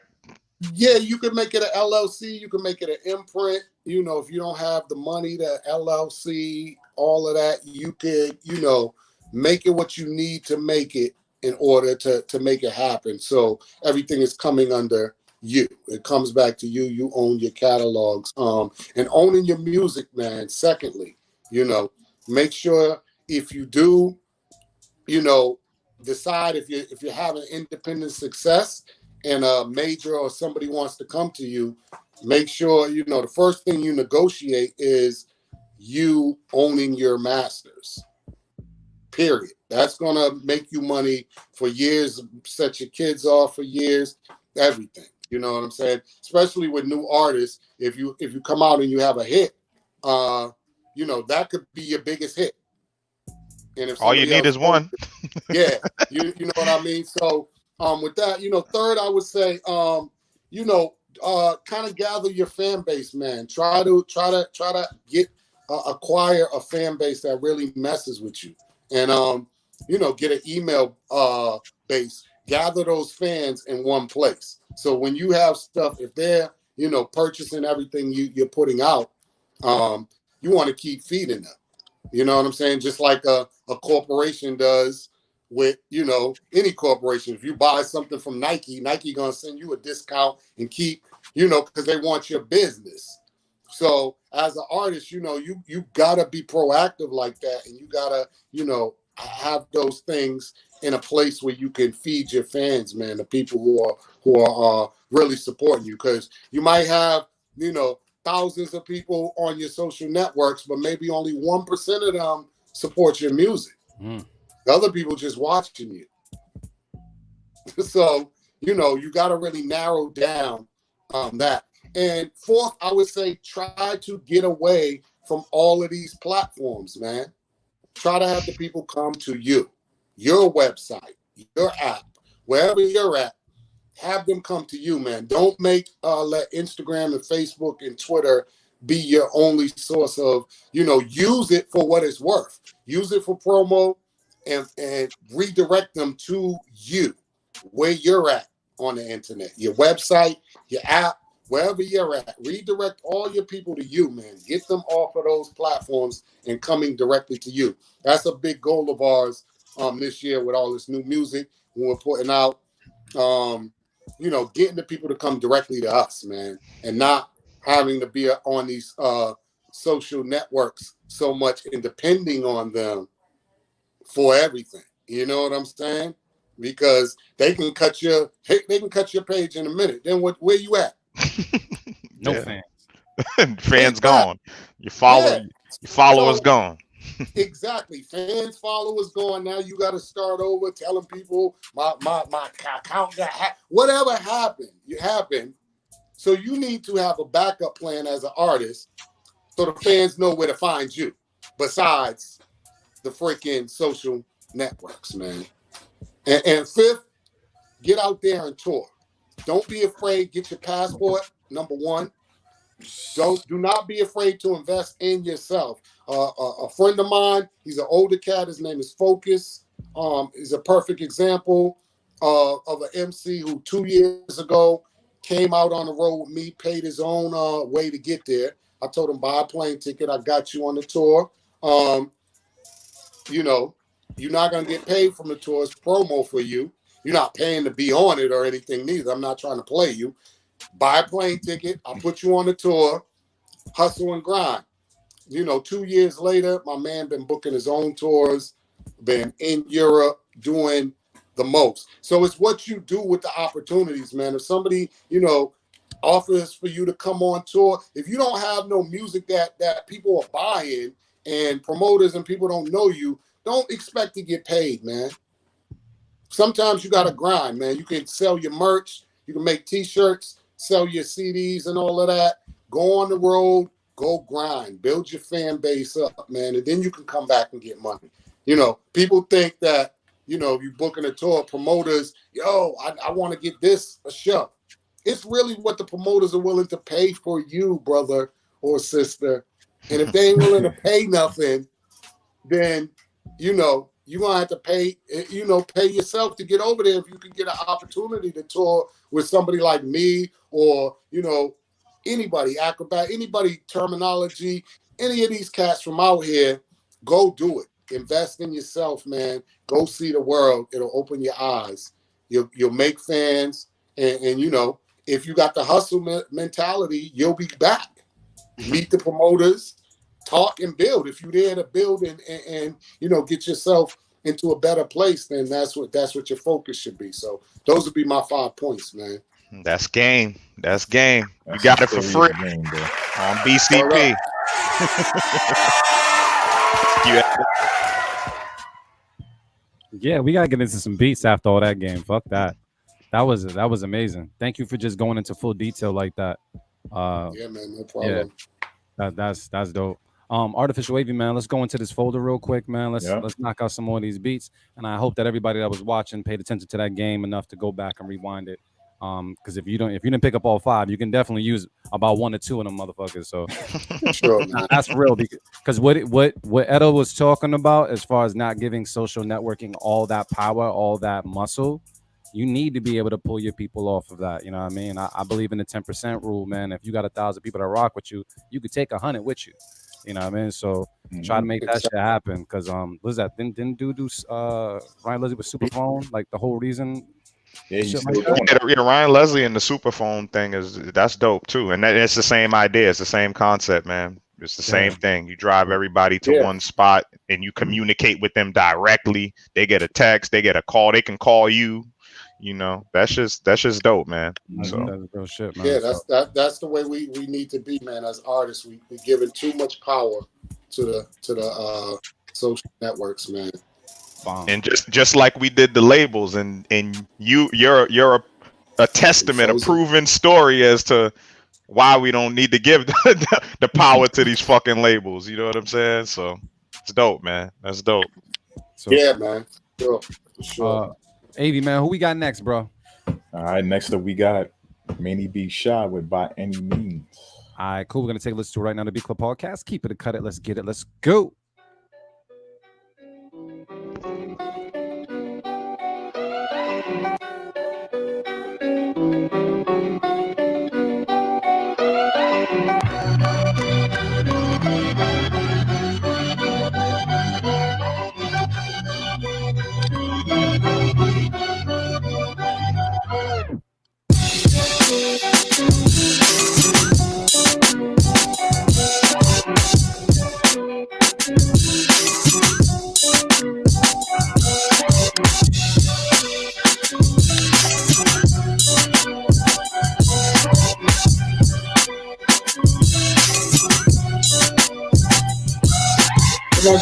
Yeah, you can make it an LLC. You can make it an imprint. You know, if you don't have the money, the LLC, all of that, you could, you know, make it what you need to make it in order to make it happen. So everything is coming under you. It comes back to you. You own your catalogs. And owning your music, man. Secondly, you know, make sure if you do, you know, decide if you're having independent success and a major or somebody wants to come to you, make sure, you know, the first thing you negotiate is you owning your masters. Period. That's gonna make you money for years, set your kids off for years, everything. You know what I'm saying? Especially with new artists, if you come out and you have a hit, you know, that could be your biggest hit. And if all you need is one. Yeah, you know what I mean? So with that, you know, third, I would say, you know, kind of gather your fan base, man. Try to get acquire a fan base that really messes with you. And you know, get an email base, gather those fans in one place. So when you have stuff, if they're, you know, purchasing everything you're putting out, you want to keep feeding them. You know what I'm saying? Just like a corporation does with, you know, any corporation. If you buy something from Nike gonna send you a discount and keep, you know, because they want your business. So as an artist, you know, you gotta be proactive like that, and you gotta, you know, have those things in a place where you can feed your fans, man, the people who are really supporting you. Because you might have, you know, thousands of people on your social networks, but maybe only 1% of them support your music. The other people just watching you. So, you know, you got to really narrow down that. And fourth, I would say try to get away from all of these platforms, man. Try to have the people come to you, your website, your app, wherever you're at. Have them come to you, man. Don't let Instagram and Facebook and Twitter be your only source of, you know, use it for what it's worth. Use it for promo and redirect them to you, where you're at on the internet, your website, your app, wherever you're at. Redirect all your people to you, man. Get them off of those platforms and coming directly to you. That's a big goal of ours this year with all this new music when we're putting out. You know, getting the people to come directly to us, man, and not having to be on these social networks so much and depending on them for everything. You know what I'm saying? because they can cut your page in a minute. Then where you at? No Yeah. fans. Fans gone. Your followers So- gone. Exactly. Fans, followers going. Now you got to start over telling people my account got hacked. Whatever happened, it happened. So you need to have a backup plan as an artist so the fans know where to find you besides the freaking social networks, man. And fifth, get out there and tour. Don't be afraid. Get your passport, number one. Do not be afraid to invest in yourself. A friend of mine, he's an older cat. His name is Focus. Is a perfect example of an MC who 2 years ago came out on the road with me, paid his own way to get there. I told him, buy a plane ticket. I got you on the tour. You know, you're not going to get paid from the tour. It's promo for you. You're not paying to be on it or anything neither. I'm not trying to play you. Buy a plane ticket. I'll put you on the tour. Hustle and grind. You know, 2 years later, my man been booking his own tours, been in Europe doing the most. So it's what you do with the opportunities, man. If somebody, you know, offers for you to come on tour, if you don't have no music that people are buying and promoters and people don't know you, don't expect to get paid, man. Sometimes you got to grind, man. You can sell your merch. You can make T-shirts, sell your CDs and all of that. Go on the road, go grind, build your fan base up, man, and then you can come back and get money. You know, people think that, you know, you booking a tour, promoters, I want to get this a show. It's really what the promoters are willing to pay for you, brother or sister. And if they ain't willing to pay nothing, then, you know, you're going to have to pay yourself to get over there if you can get an opportunity to tour with somebody like me or, you know, anybody, Acrobat, anybody, Terminology, any of these cats from out here, go do it. Invest in yourself, man. Go see the world. It'll open your eyes. You'll make fans. And you know, if you got the hustle mentality, you'll be back. Meet the promoters, talk and build. If you're there to build and you know, get yourself into a better place, then that's what your focus should be. So those would be my 5 points, man. That's game. That's game. You got it for free on BCP. Yeah, we gotta get into some beats after all that game. Fuck that. That was amazing. Thank you for just going into full detail like that. Yeah, man, no problem. Yeah, that's dope. Artificial Wavy, man, let's go into this folder real quick, man. Let's knock out some more of these beats. And I hope that everybody that was watching paid attention to that game enough to go back and rewind it. Because if you didn't pick up all 5, you can definitely use about 1 or 2 of them motherfuckers. So sure, man. That's real, because what Edo was talking about as far as not giving social networking all that power, all that muscle, you need to be able to pull your people off of that. You know what I mean? I believe in the 10% rule, man. If you got 1,000 people that rock with you, you could take 100 with you. You know what I mean? So try to make that shit happen. Because what was that? Didn't do Ryan Leslie with Superphone? Like the whole reason. Yeah, Ryan Leslie and the Superphone thing that's dope too, and it's the same idea. It's the same concept, man. It's the same thing. You drive everybody to one spot and you communicate with them directly. They get a text, they get a call, they can call you. You know, that's just dope, man. So that's real shit, man. Yeah, that's the way we need to be, man. As artists, we giving too much power to the social networks, man. And just like we did the labels, and you're a testament, a proven story as to why we don't need to give the power to these fucking labels. You know what I'm saying? So it's dope, man. That's dope. So, yeah, man. Sure. Avi, man, who we got next, bro? All right, next up we got Manny B. Shy with By Any Means. All right, cool. We're gonna take a listen to right now the Beat Club podcast. Keep it a cut it. Let's get it. Let's go.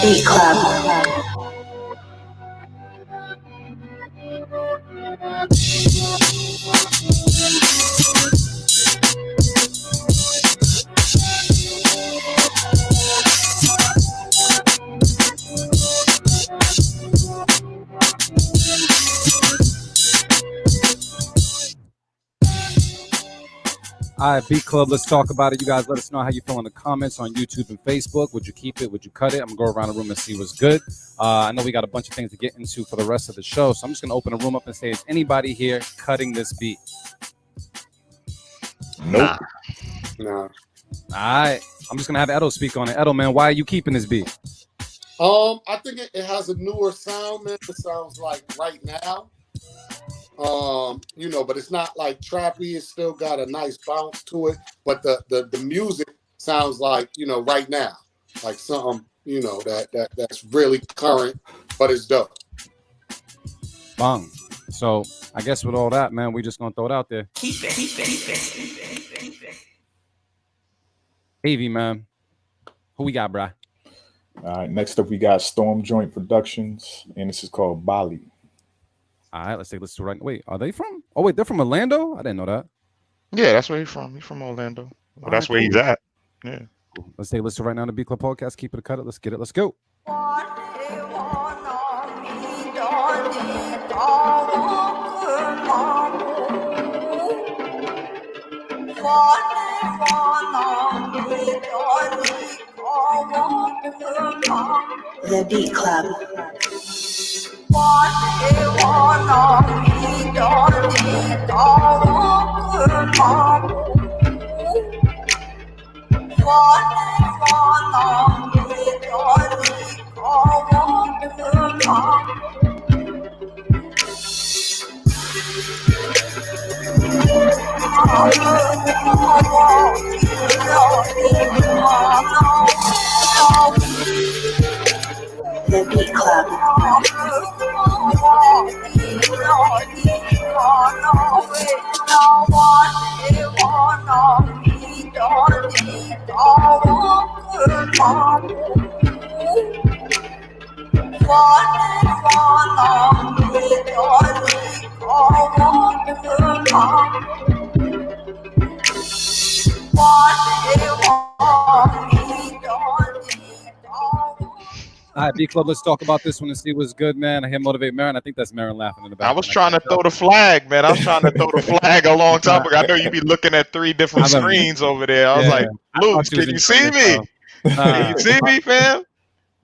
Beat Club. All right, Beat Club, let's talk about it. You guys let us know how you feel in the comments on YouTube and Facebook. Would you keep it? Would you cut it? I'm going to go around the room and see what's good. I know we got a bunch of things to get into for the rest of the show, so I'm just going to open the room up and say, is anybody here cutting this beat? Nope. Nah. All right, I'm just going to have Edo speak on it. Edo, man, why are you keeping this beat? I think it has a newer sound, man. It sounds like right now. But it's not like trappy. It's still got a nice bounce to it. But the music sounds like, right now. Like something, that's really current, but it's dope. Bang. So I guess with all that, man, we just gonna throw it out there. Avy, man. Who we got, bruh? All right, next up we got Storm Joint Productions, and this is called Bali. All right, let's take a listen to right. Wait, are they from? Oh, wait, they're from Orlando? I didn't know that. Yeah, that's where he's from. He's from Orlando. Well, that's where he's at. Yeah. Let's take a listen right now to Beat Club Podcast. Keep it cut it. Let's get it. Let's go. The Beat Club. The Beat Club. All right, B Club, let's talk about this one and see what's good, man. I hear Motivate Marin. I think that's Marin laughing in the back. I was trying to throw the flag, man. I was trying to throw the flag a long time ago. I know you be looking at 3 different screens over there. I was like, Luke, can you see me? Can you see me, fam?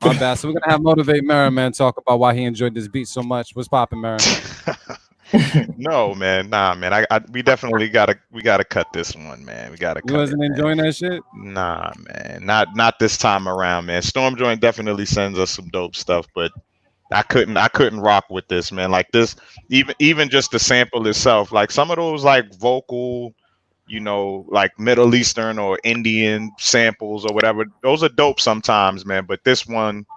My bad. So we're going to have Motivate Marin, man, talk about why he enjoyed this beat so much. What's popping, Marin? No, man. Nah, man. We definitely gotta cut this one, man. We gotta cut. You wasn't enjoying that shit? Nah, man. Not this time around, man. Storm Joint definitely sends us some dope stuff, but I couldn't rock with this, man. Like this, even just the sample itself, like some of those like vocal, like Middle Eastern or Indian samples or whatever, those are dope sometimes, man. But this one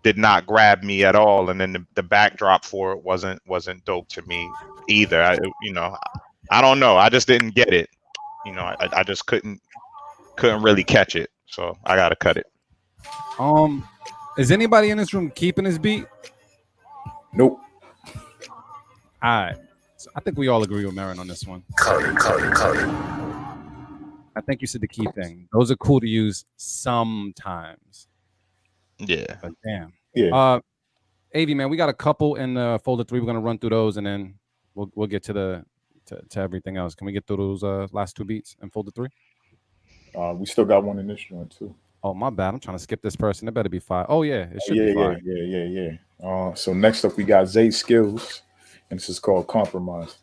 did not grab me at all, and then the backdrop for it wasn't dope to me either. I don't know. I just didn't get it. I just couldn't really catch it. So I gotta cut it. Is anybody in this room keeping this beat? Nope. All right. So I think we all agree with Marin on this one. Cut it. I think you said the key thing. Those are cool to use sometimes. Yeah. But damn. Yeah. AV, man, we got a couple in folder 3. We're gonna run through those and then we'll get to everything else. Can we get through those last 2 beats in folder 3? We still got one in this joint too. Oh, my bad. I'm trying to skip this person. It better be 5. Oh yeah, it should be 5. Yeah. So next up we got Zay Skills, and this is called Compromise.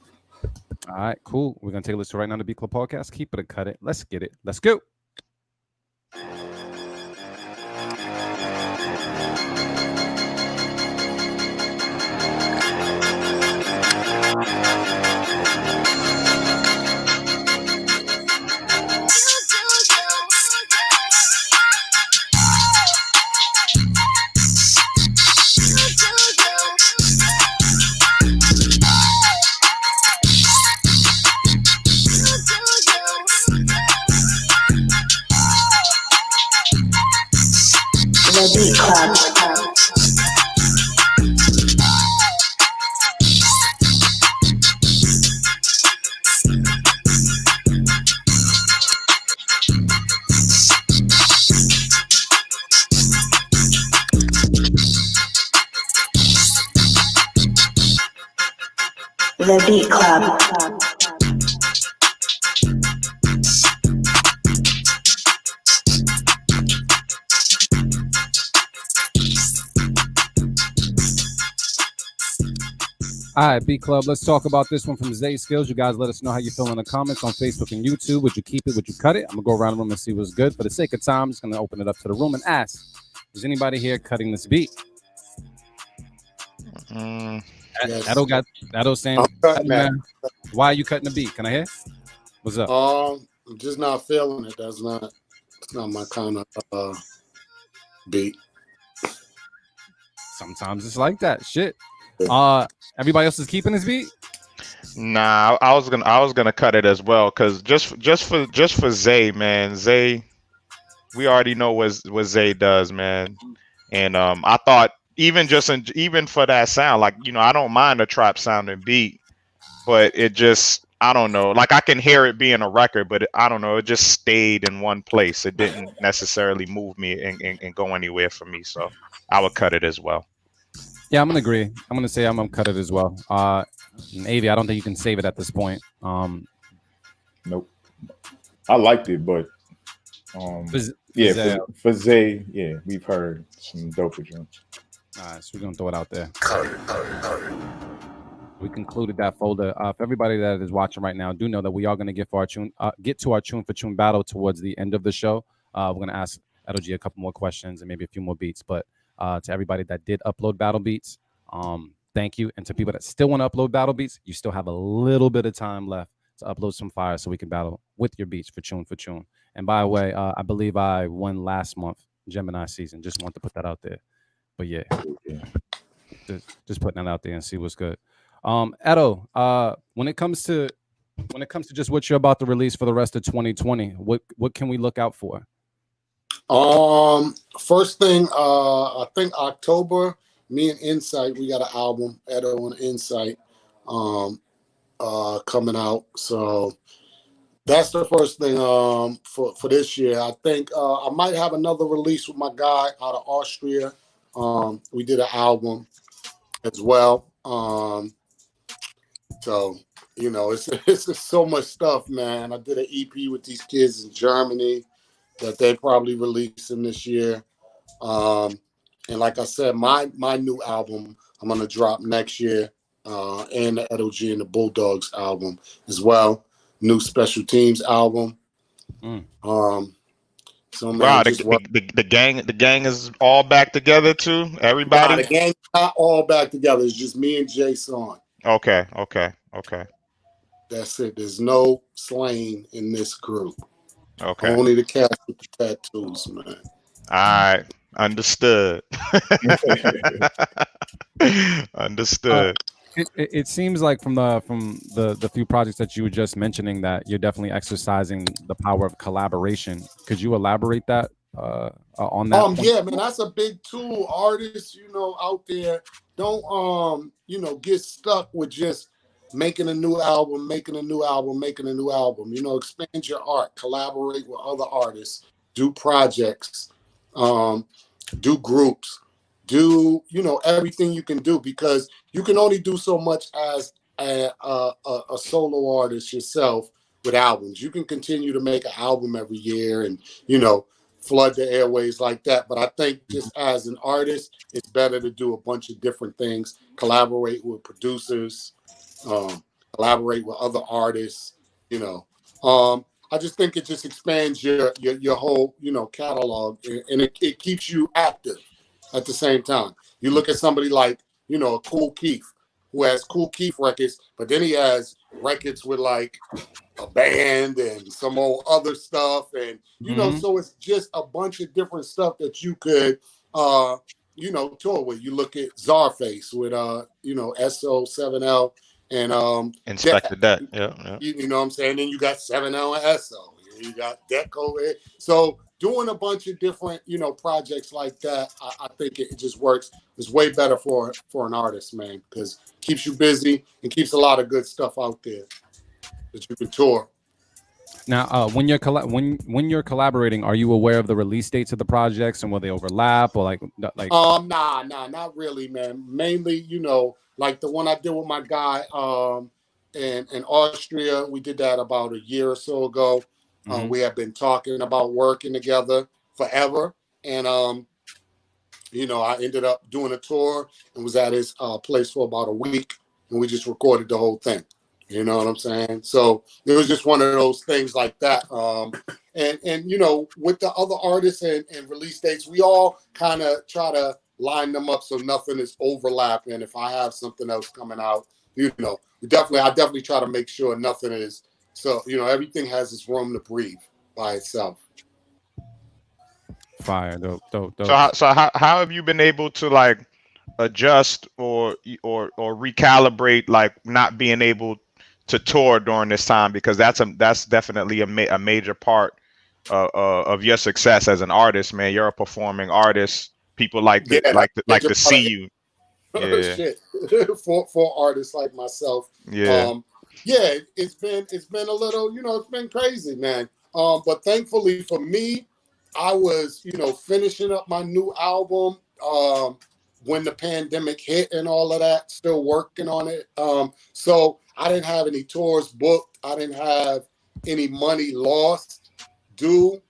All right, cool. We're gonna take a listen right now to Beat Club Podcast. Keep it or cut it. Let's get it. Let's go. The Beat Club. The Beat Club. All right, B Club, let's talk about this one from Zay Skills. You guys let us know how you feel in the comments on Facebook and YouTube. Would you keep it? Would you cut it? I'm going to go around the room and see what's good. For the sake of time, I'm just going to open it up to the room and ask, is anybody here cutting this beat? Ado saying, why are you cutting the beat? Can I hear? What's up? I'm just not feeling it. It's not my kind of beat. Sometimes it's like that. Shit. Everybody else is keeping this beat? Nah, I was gonna cut it as well, because just for Zay, man. Zay, we already know what Zay does, man. And I thought even for that sound, like, you know, I don't mind a trap sounding beat, but it just, I don't know, like I can hear it being a record, but I don't know, it just stayed in one place. It didn't necessarily move me and go anywhere for me, so I would cut it as well. Yeah, I'm gonna agree. I'm gonna say I'm gonna cut it as well. Avi, I don't think you can save it at this point. Nope. I liked it, but for Zay, yeah, we've heard some dope joints. All right, so we're gonna throw it out there. We concluded that folder. For everybody that is watching right now, do know that we are gonna get to our tune for tune battle towards the end of the show. We're gonna ask Edo G a couple more questions and maybe a few more beats, but. To everybody that did upload battle beats, thank you. And to people that still want to upload battle beats, you still have a little bit of time left to upload some fire so we can battle with your beats for tune. And by the way, I believe I won last month, Gemini season. Just want to put that out there. But yeah, just putting that out there and see what's good. Edo, when it comes to just what you're about to release for the rest of 2020, what can we look out for? First thing, I think October, me and Insight, we got an album, Edo and Insight, coming out. So that's the first thing for this year. I think I might have another release with my guy out of Austria. We did an album as well. So, you know, it's just so much stuff, man. I did an EP with these kids in Germany that they probably releasing this year. And like I said, my new album I'm gonna drop next year, and the Edo G and the Bulldogs album as well. New Special Teams album. So man, wow, the gang is all back together too. Everybody. Nah, the gang's not all back together. It's just me and Jason. Okay. That's it. There's no Slain in this group. Okay. Only the cats with the tattoos, man. All right. Understood. Understood. It seems like from the few projects that you were just mentioning that you're definitely exercising the power of collaboration. Could you elaborate that on that? Yeah, man, that's a big tool. Artists, you know, out there don't get stuck with just making a new album. You know, expand your art, collaborate with other artists, do projects, do groups, do, you know, everything you can do, because you can only do so much as a solo artist yourself with albums. You can continue to make an album every year and, you know, flood the airways like that. But I think just as an artist, it's better to do a bunch of different things, collaborate with producers, collaborate with other artists, you know. I just think it just expands your whole, you know, catalog, and it keeps you active at the same time. You look at somebody like, you know, a Kool Keith, who has Kool Keith records, but then he has records with like a band and some old other stuff, and you know, so it's just a bunch of different stuff that you could you know, tour with. You look at Czarface with you know, SO7L and Inspector Deck. Yeah. You know what I'm saying? Then you got 7L and SO. You got Deck over it. So doing a bunch of different, you know, projects like that, I think it just works. It's way better for an artist, man, because it keeps you busy and keeps a lot of good stuff out there that you can tour. Now, when you're collaborating, are you aware of the release dates of the projects and will they overlap or like? Nah, not really, man. Mainly, you know, like the one I did with my guy, in Austria. We did that about a year or so ago. We have been talking about working together forever. And, you know, I ended up doing a tour and was at his place for about a week. And we just recorded the whole thing. You know what I'm saying? So it was just one of those things like that. And you know, with the other artists and release dates, we all kind of try to line them up so nothing is overlapping. If I have something else coming out, you know, I definitely try to make sure nothing is, so, you know, everything has its room to breathe by itself. Fire, dope. So how have you been able to like adjust or recalibrate, like not being able to tour during this time, because that's definitely a major part of your success as an artist, man. You're a performing artist. People like to see you. Yeah. Shit. for artists like myself. Yeah. It's been a little, you know, it's been crazy, man. But thankfully for me, I was, you know, finishing up my new album when the pandemic hit and all of that, still working on it. So I didn't have any tours booked. I didn't have any money lost due,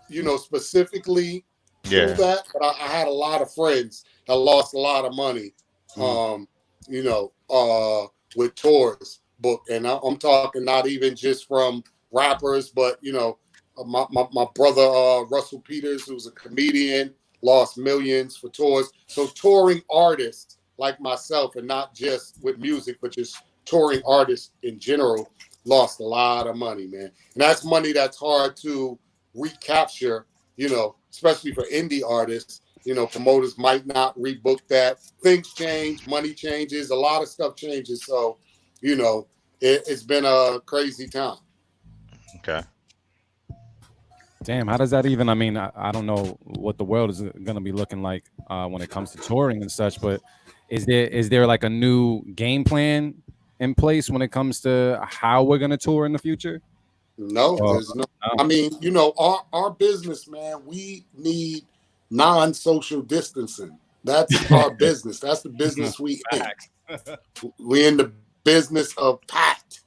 you know, specifically to that. But I had a lot of friends that lost a lot of money, you know, with tours booked. And I'm talking not even just from rappers, but, you know, my brother, Russell Peters, who's a comedian, lost millions for tours. So touring artists like myself, and not just with music, but just touring artists in general, lost a lot of money, man. And that's money that's hard to recapture, you know, especially for indie artists. You know, promoters might not rebook that. Things change, money changes, a lot of stuff changes. So, you know, it's been a crazy time. Okay. Damn, how does that even, I mean, I don't know what the world is going to be looking like when it comes to touring and such, but is there like a new game plan in place when it comes to how we're going to tour in the future? No, there's no. I mean, you know, our business, man, we need non-social distancing. That's our business. That's the business we in. We in the business of packed.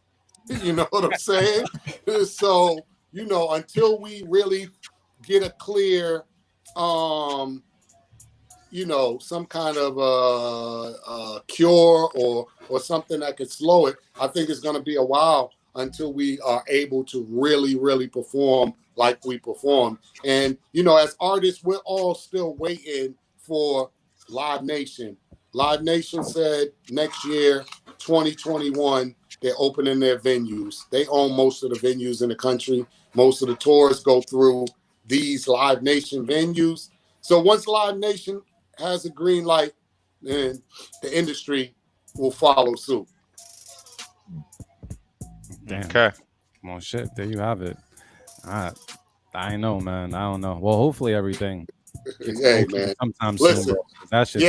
You know what I'm saying? So, you know, until we really get a clear, you know, some kind of cure or something that could slow it, I think it's going to be a while until we are able to really, really perform like we perform. And, you know, as artists, we're all still waiting for Live Nation. Live Nation said next year, 2021, they're opening their venues. They own most of the venues in the country. Most of the tours go through these Live Nation venues. So once Live Nation has a green light, then the industry will follow suit. Damn. Okay. Well, shit, there you have it. I know, man. I don't know. Well, hopefully everything. Hey, man. Sometime Listen, soon, bro. That shit's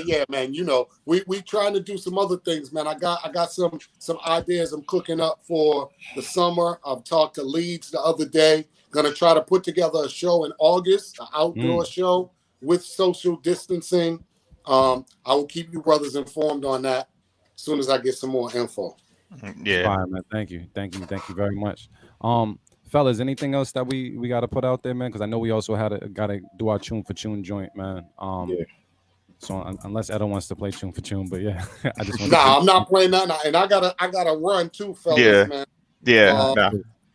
yeah, man. You know, we trying to do some other things, man. I got some ideas I'm cooking up for the summer. I've talked to Leeds the other day. Gonna try to put together a show in August, an outdoor show with social distancing. I will keep you brothers informed on that as soon as I get some more info. Yeah. Fine, man. Thank you very much. Fellas, anything else that we got to put out there, man? Because I know we also got to do our tune for tune joint, man. So unless Edo wants to play tune for tune, but yeah, I just want I'm not playing that, and I gotta run too, fellas, man. Yeah.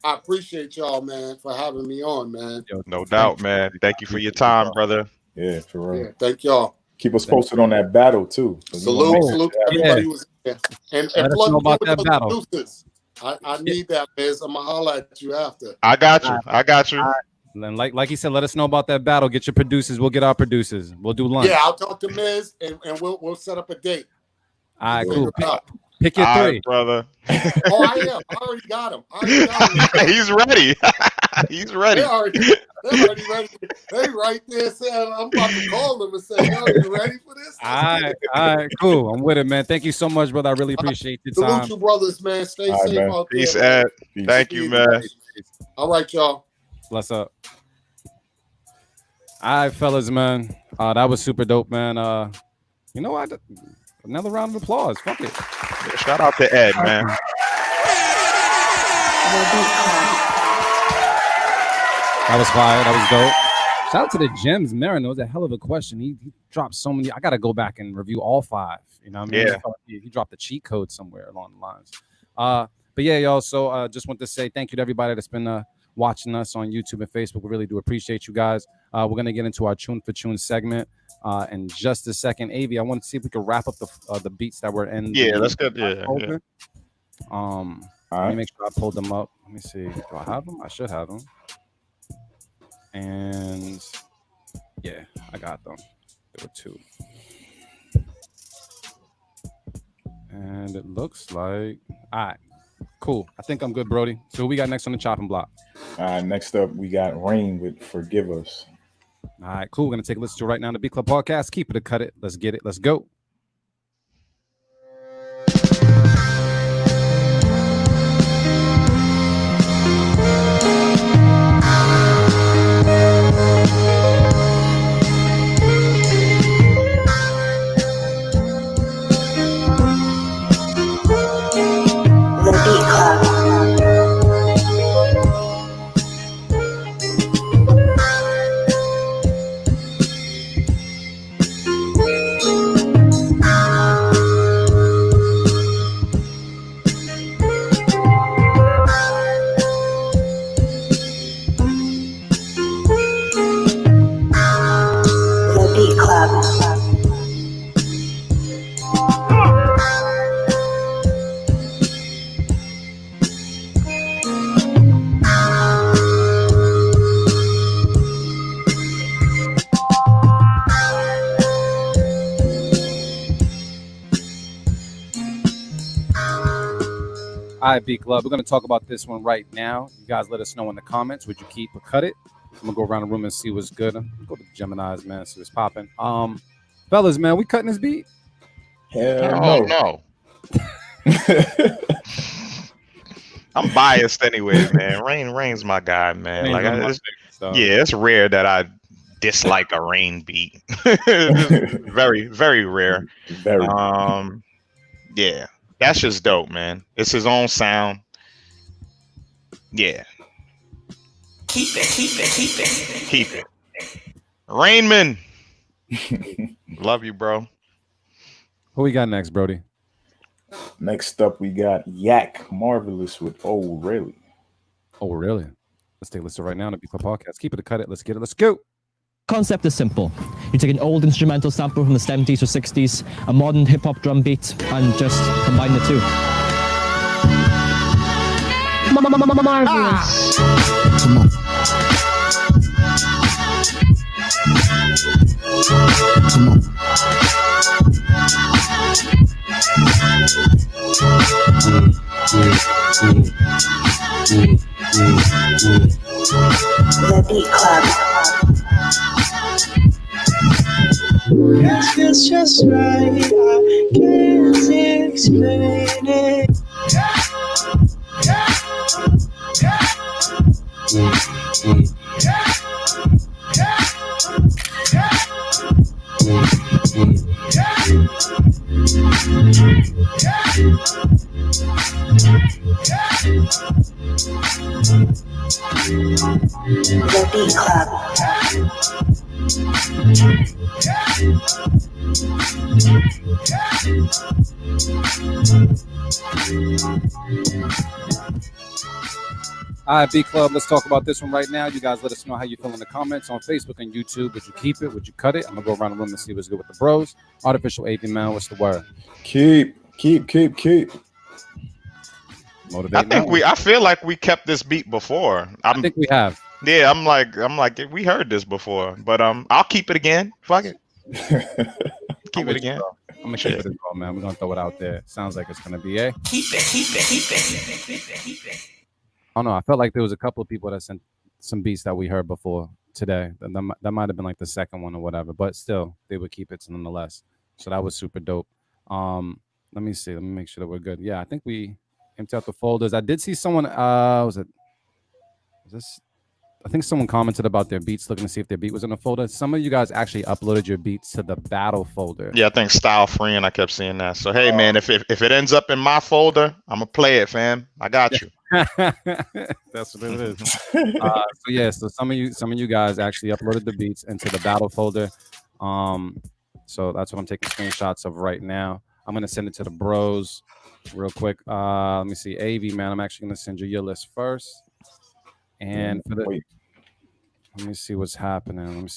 I appreciate y'all, man, for having me on, man. No doubt, man. Thank you for your time, brother. Yeah, for real. Yeah, thank y'all. Keep us posted on that battle too. Salute to everybody who was there. And Let us know about that battle. Producers. I need that, Miz. I'm gonna holler at you after. I got you. And like he said, let us know about that battle. Get your producers. We'll get our producers. We'll do lunch. Yeah, I'll talk to Miz and we'll set up a date. All right, cool. Pick your three, brother. Oh, I am. I already got him. He's ready. He's ready. They're already ready. They right there saying, I'm about to call them and say, yo, you ready for this? All right, cool. I'm with it, man. Thank you so much, brother. I really appreciate your time. Salute you, brothers, man. Stay safe man. out there. Peace, Ed. Thank you, man. All right, y'all. Bless up. All right, fellas, man. That was super dope, man. You know what? Another round of applause. Fuck it. Shout out to Ed, man. That was fire. That was dope. Shout out to the gems. Marin, that was a hell of a question. He dropped so many. I got to go back and review all 5. You know what I mean? Yeah. He dropped the cheat code somewhere along the lines. But yeah, y'all. So just want to say thank you to everybody that's been watching us on YouTube and Facebook. We really do appreciate you guys. We're going to get into our Tune for Tune segment in just a second. Avi, I want to see if we can wrap up the beats that were in. Yeah, let's go. Yeah. Let me make sure I pulled them up. Let me see. Do I have them? I should have them. And yeah, I got them. There were 2. And it looks like, all right, cool. I think I'm good, Brody. So who we got next on the chopping block? Next up, we got Rain with Forgive Us. All right, cool. We're going to take a listen to it right now on the Beat Club podcast. Keep it or cut it. Let's get it. Let's go. All right, Beat Club. We're going to talk about this one right now. You guys let us know in the comments. Would you keep or cut it? I'm going to go around the room and see what's good. Go to Gemini's, man, see what's popping. Fellas, man, we cutting this beat? Hell no. I'm biased anyways, man. Rain's my guy, man. It's rare that I dislike a Rain beat. Very, very rare. Very. Yeah. That's just dope, man. It's his own sound. Yeah. Keep it. Rainman. Love you, bro. Who we got next, Brody? Next up, we got Yak Marvelous with Oh Really. Oh, really? Let's take a listen right now on the Beat Club podcast. Keep it or cut it. Let's get it. Let's go. Concept is simple. You take an old instrumental sample from the 70s or 60s, a modern hip-hop drum beat, and just combine the two. Marvelous. Come on. Come on. The Beat Club. It feels just right, I can't explain it. The Beat Club. All right, Beat Club, let's talk about this one right now. You guys let us know how you feel in the comments on Facebook and YouTube. Would you keep it? Would you cut it? I'm going to go around the room and see what's good with the bros. Artificial AV Man, what's the word? Keep. Motivate. I feel like we kept this beat before. I think we have. Yeah, I'm like, we heard this before, but I'll keep it again. Fuck it. Keep it again. I'm gonna keep it as well, man. We're gonna throw it out there. Sounds like it's gonna be a. Keep it. I don't know. I felt like there was a couple of people that sent some beats that we heard before today. That might have been like the second one or whatever, but still, they would keep it nonetheless. So that was super dope. Let me see. Let me make sure that we're good. Yeah, I think we empty out the folders. I did see someone. Was this? I think someone commented about their beats, looking to see if their beat was in a folder. Some of you guys actually uploaded your beats to the battle folder. Yeah, I think Style Friend. I kept seeing that. So hey, man, if it ends up in my folder, I'm gonna play it, fam. I got you. That's what it is. So yeah, so some of you guys actually uploaded the beats into the battle folder. So that's what I'm taking screenshots of right now. I'm gonna send it to the bros real quick. Let me see, AV man. I'm actually gonna send you your list first. And for the, let me see what's happening.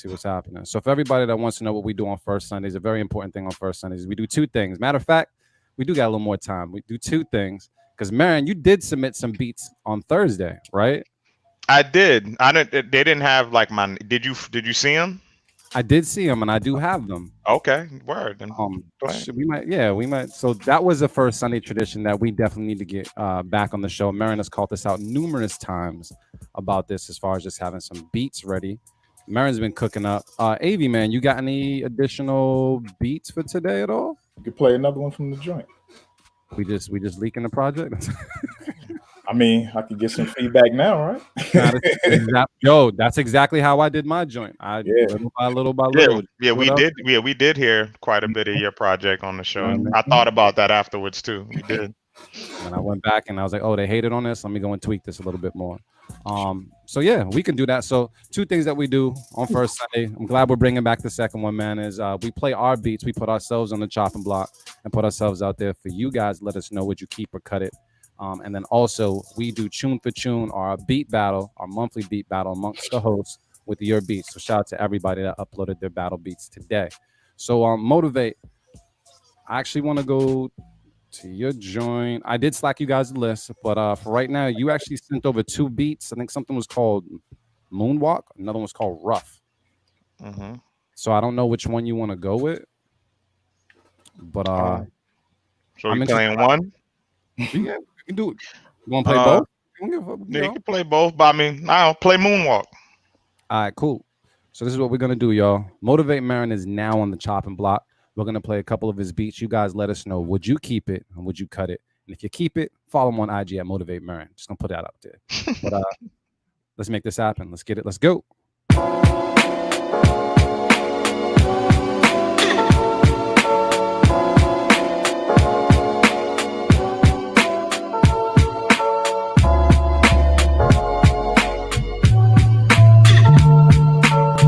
So for everybody that wants to know what we do on First Sundays, a very important thing on First Sundays, we do two things. Matter of fact, we do got a little more time. We do two things. Because Marion, you did submit some beats on Thursday, right? I did. They didn't have like my. Did you see them? I did see them, and I do have them. Okay, word. Then we might. So that was a First Sunday tradition that we definitely need to get back on the show. Marion has called us out numerous times about this, as far as just having some beats ready. Marion's been cooking up. AV man, you got any additional beats for today at all? You could play another one from the joint. We just leaking the project. I mean, I could get some feedback now, right? That's exactly how I did my joint. Little by little. Yeah, we did. Yeah, we did hear quite a bit of your project on the show. I thought about that afterwards too. We did. And I went back and I was like, oh, they hated on this. Let me go and tweak this a little bit more. So yeah, we can do that. So two things that we do on First Sunday. I'm glad we're bringing back the second one, man. Is we play our beats. We put ourselves on the chopping block and put ourselves out there for you guys. Let us know, would you keep or cut it? And then also we do tune for tune, our beat battle, our monthly beat battle amongst the hosts with your beats. So shout out to everybody that uploaded their battle beats today. So Motivate, I actually want to go to your joint. I did slack you guys a list, but for right now, you actually sent over two beats. I think something was called Moonwalk, another one was called Rough. Mm-hmm. So I don't know which one you want to go with, but so I'm playing one. Yeah, we can do it. You want to play both? Yeah, you can play both, but I mean, I'll play Moonwalk. All right, cool. So this is what we're gonna do, y'all. Motivate Marin is now on the chopping block. We're gonna play a couple of his beats. You guys let us know, would you keep it and would you cut it? And if you keep it, follow him on IG at Motivate Marin. Just gonna put that out there. But let's make this happen. Let's get it. Let's go.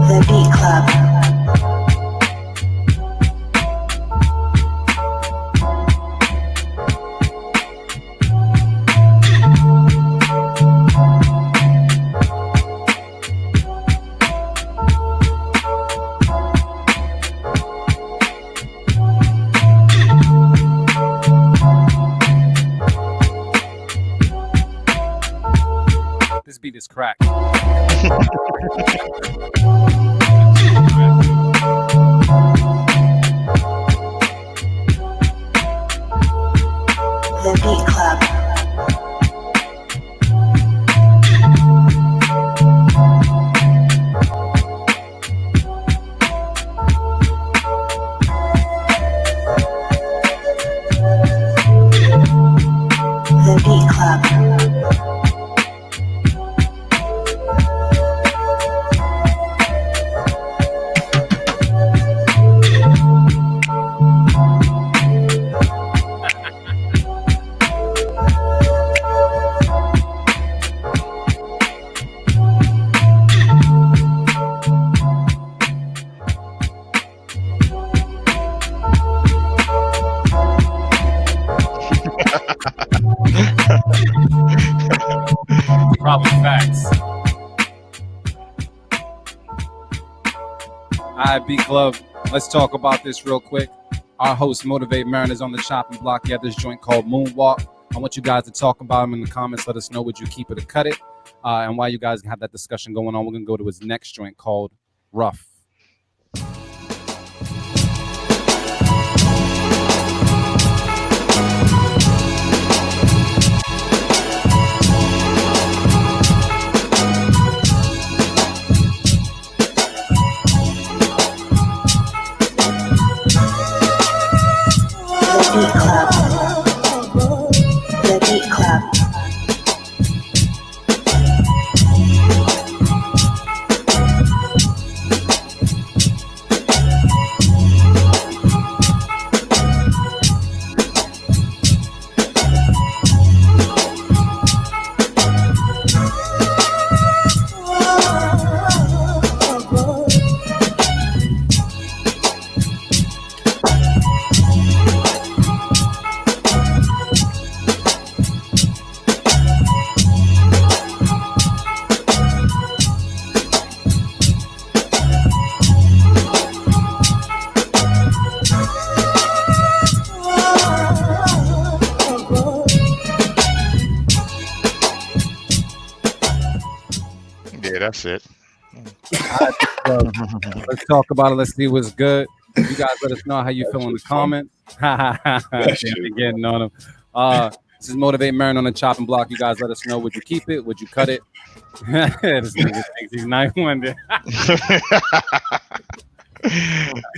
The Beat Club. This beat is crack. The Beat Club. The Beat Club. Probably facts. All right, B Club, let's talk about this real quick. Our host, Motivate Marin, is on the chopping block. He had this joint called Moonwalk. I want you guys to talk about him in the comments. Let us know, would you keep it or cut it? And while you guys have that discussion going on, we're going to go to his next joint called Rough. The Beat Club. The Beat Club. that's it. So, let's talk about it. Let's see what's good. You guys let us know how you feel in the comments. Getting on them. This is Motivate Marin on the chopping block. You guys let us know. Would you keep it? Would you cut it? This nigga thinks he's 9-1.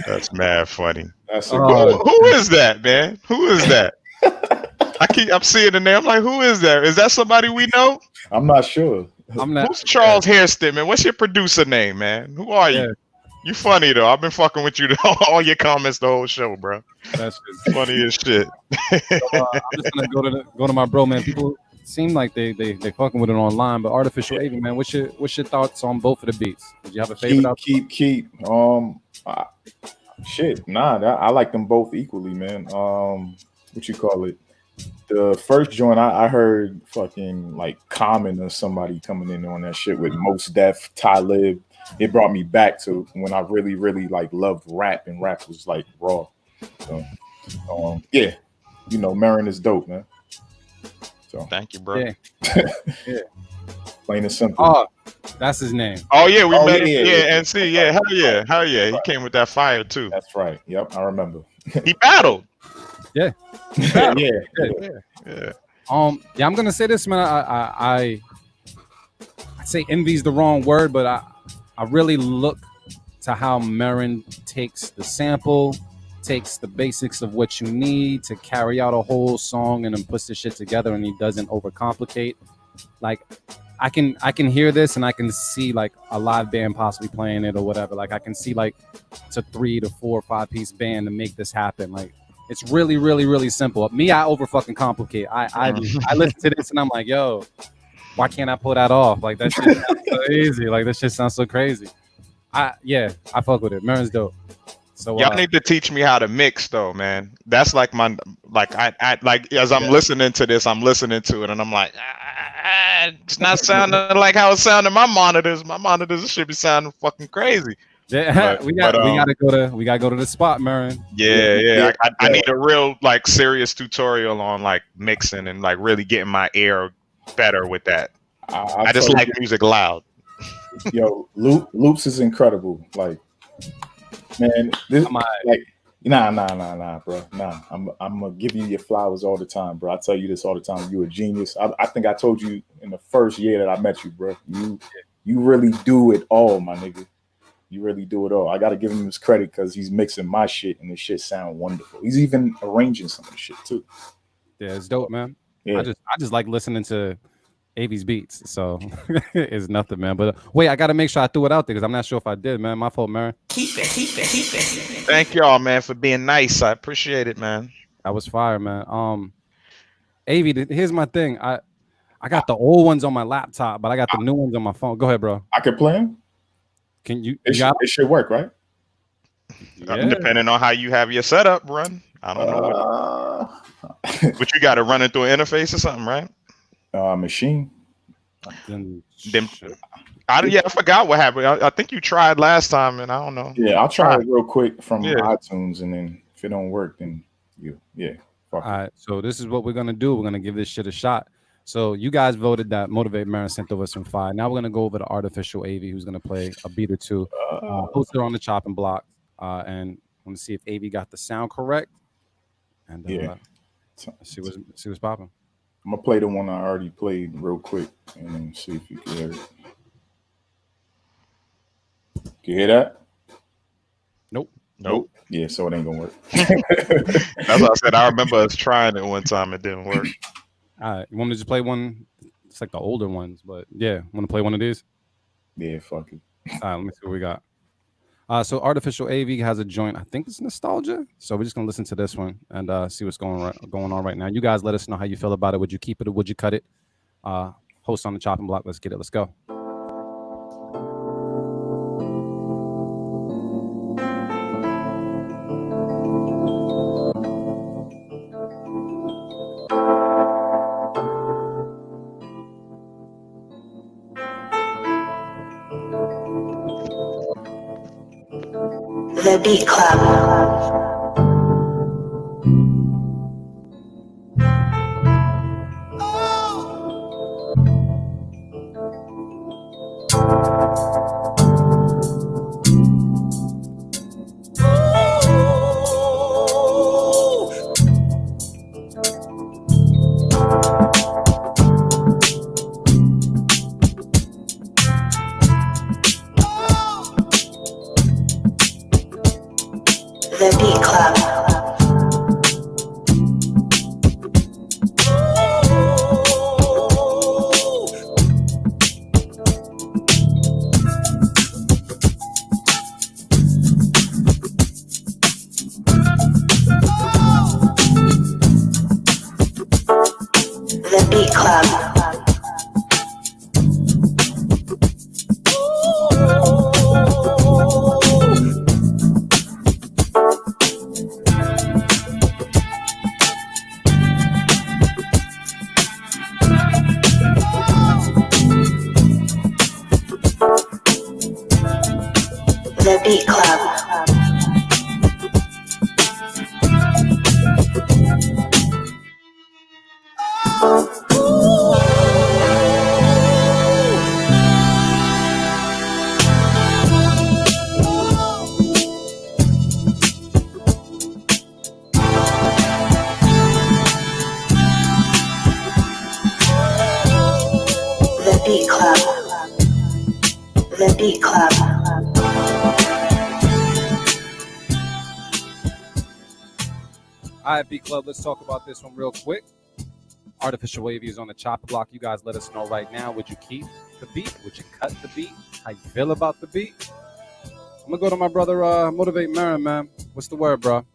That's mad funny. That's who is that, man? Who is that? I'm seeing the name. I'm like, who is that? Is that somebody we know? I'm not sure. Who's Charles Hairston, man? What's your producer name, man? Who are you? You funny though. I've been fucking with you all your comments the whole show, bro. That's funny as shit. So, I'm just gonna go to my bro, man. People seem like they fucking with it online, but Artificial Avy, man, what's your thoughts on both of the beats? Did you have a favorite? Keep. Shit, nah. I like them both equally, man. What you call it? The first joint I heard fucking like Common or somebody coming in on that shit with Mos Def, Talib. It brought me back to when I really, really like loved rap, and rap was like raw. So, yeah, you know, Marin is dope, man. So thank you, bro. Yeah. Plain and simple. Oh, that's his name. Oh yeah, we met him. Yeah, and see, hell yeah. He came with that fire too. That's right. Yep, I remember. He battled. Yeah. Yeah. I'm gonna say this, man. I'd say envy's the wrong word, but I really look to how Marin takes the sample, takes the basics of what you need to carry out a whole song, and then puts the shit together, and he doesn't overcomplicate. Like I can hear this, and I can see like a live band possibly playing it or whatever. Like I can see like it's a 3 to 4 or 5 piece band to make this happen. Like it's really, really, really simple. Me, I over fucking complicate. I listen to this and I'm like, yo, why can't I pull that off? Like that shit sounds so easy. Like that shit sounds so crazy. I fuck with it. Marin's dope. So y'all need to teach me how to mix though, man. That's like my I like as I'm listening to this, I'm listening to it and I'm like, it's not sounding like how it sounded my monitors. My monitors should be sounding fucking crazy. Yeah, we gotta go to the spot, Marin. Yeah. I need a real like serious tutorial on like mixing and like really getting my ear better with that. I just like music loud. Yo, Loops is incredible. Like, man, this like nah, bro. Nah, I'm gonna give you your flowers all the time, bro. I tell you this all the time. You a genius. I think I told you in the first year that I met you, bro. You really do it all, my nigga. You really do it all. I gotta give him his credit because he's mixing my shit and the shit sound wonderful. He's even arranging some of the shit too. Yeah, it's dope, man. Yeah. I just like listening to Avy's beats, so it's nothing, man. But wait, I gotta make sure I threw it out there because I'm not sure if I did, man. My fault, Marin. Keep it. Thank y'all, man, for being nice. I appreciate it, man. That was fire, man. Avy, here's my thing. I got the old ones on my laptop, but I got the new ones on my phone. Go ahead, bro. I can play them. Can you? It should work, right? Yeah. Depending on how you have your setup run. I don't know. But you got to run it through an interface or something, right? Machine. I forgot what happened. I think you tried last time, and I don't know. Yeah, I'll try it real quick from iTunes, and then if it don't work, then All right, so this is what we're gonna do. We're gonna give this shit a shot. So you guys voted that Motivate Marin sent over some fire. Now we're gonna go over to Artificial Avy, who's gonna play a beat or two. Posted on the chopping block, and want to see if Avy got the sound correct. And see what's popping. I'm gonna play the one I already played real quick, and then see if you can hear it. Can you hear that? Nope. Yeah, so it ain't gonna work. That's what I said. I remember us trying it one time. It didn't work. All right, you want me to just play one? It's like the older ones, but yeah, want to play one of these? Yeah, fuck it. All right, let me see what we got. So Artificial Avy has a joint. I think it's Nostalgia. So we're just gonna listen to this one and see what's going on right now. You guys let us know how you feel about it. Would you keep it or would you cut it? Host on the chopping block. Let's get it. Let's go. The Beat Club. Beat Club. The Beat Club. The Beat Club. The Beat Club. All right, Beat Club, let's talk about this one real quick. Artificial Wavy is on the chopper block. You guys let us know right now. Would you keep the beat? Would you cut the beat? How you feel about the beat? I'm going to go to my brother, Motivate Marin, man. What's the word, bro?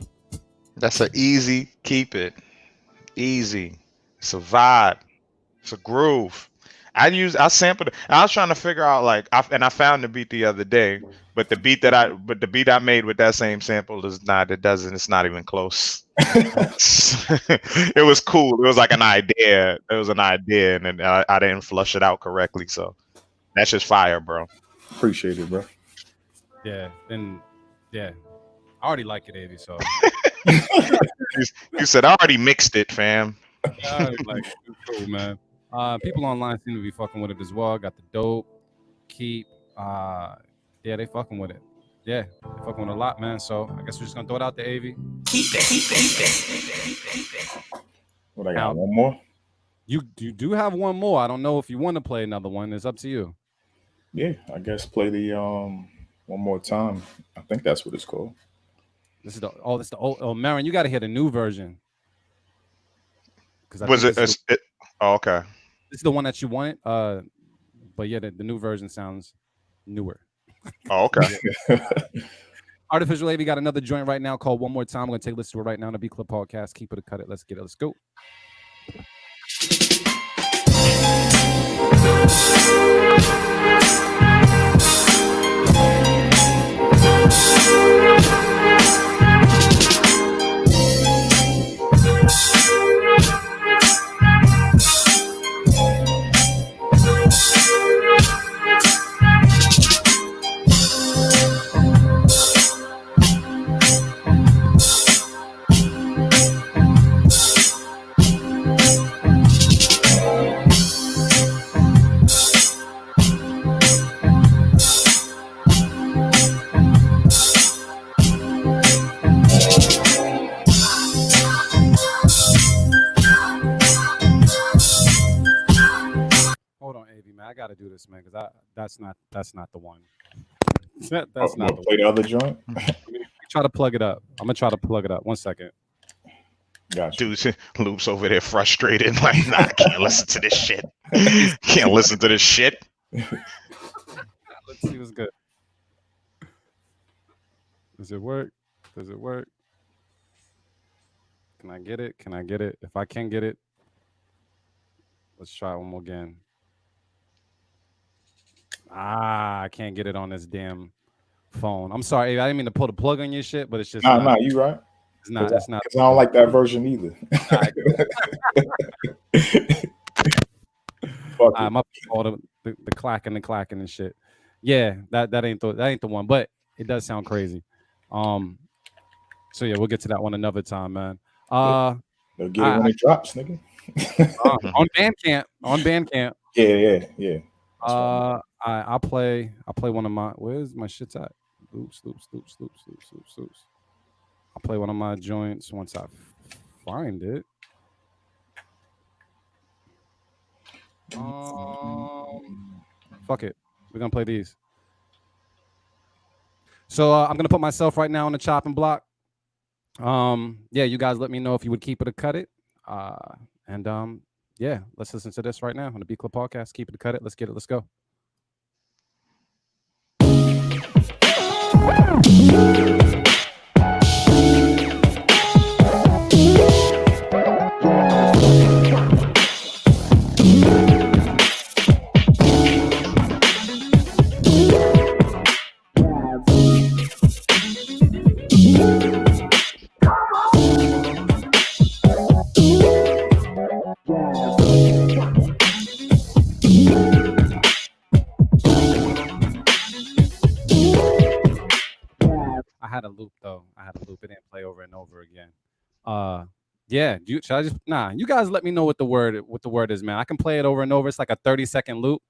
That's an easy keep it. Easy. It's a vibe. It's a groove. I sampled it. I was trying to figure out I found the beat the other day, but the beat I made with that same sample it's not even close. It was cool. It was like an idea. It was an idea, and then I didn't flush it out correctly. So that's just fire, bro. Appreciate it, bro. Yeah, and yeah, I already like it, Avy. So you said I already mixed it, fam. I already like it. It's cool, man. People online seem to be fucking with it as well. Got the dope, keep. Yeah, they fucking with it. Yeah, they fucking with it a lot, man. So I guess we're just gonna throw it out to Avy. Keep it. What I got? One more? You do have one more. I don't know if you want to play another one. It's up to you. Yeah, I guess play the One More Time. I think that's what it's called. This is the old. Oh, Marin, you got to hear the new version. Was it? Oh, okay. This is the one that you wanted. But yeah, the new version sounds newer. Oh, okay. Artificial Wavy got another joint right now called One More Time. I'm gonna take a listen to it right now on the Beat Club podcast. Keep it or cut it. Let's get it. Let's go. I gotta do this, man, because that's not the one. That's not the play the other joint. Try to plug it up. I'm gonna try to plug it up. 1 second. Gotcha. Dude, Loop's over there frustrated. Like, nah, I can't listen to this shit. Can't listen to this shit. Let's see what's good. Does it work? Does it work? Can I get it? Can I get it? If I can get it, let's try one more again. I can't get it on this damn phone. I'm sorry, I didn't mean to pull the plug on your shit, but it's just nah, you right. It's not. It's not. Because I don't like that version either. I'm up all the clacking and shit. Yeah, that ain't the one, but it does sound crazy. So yeah, we'll get to that one another time, man. They'll get it when it drops, nigga. On Bandcamp. Yeah. I'll play one of my. Where's my shit's at? Loops. I'll play one of my joints once I find it. Fuck it. We're gonna play these. So I'm gonna put myself right now on the chopping block. Yeah, you guys let me know if you would keep it or cut it. Yeah, let's listen to this right now on the Beat Club podcast. Keep it or cut it. Let's get it. Let's go. Yeah, should I just you guys let me know what the word is, man. I can play it over and over. It's like a 30-second loop.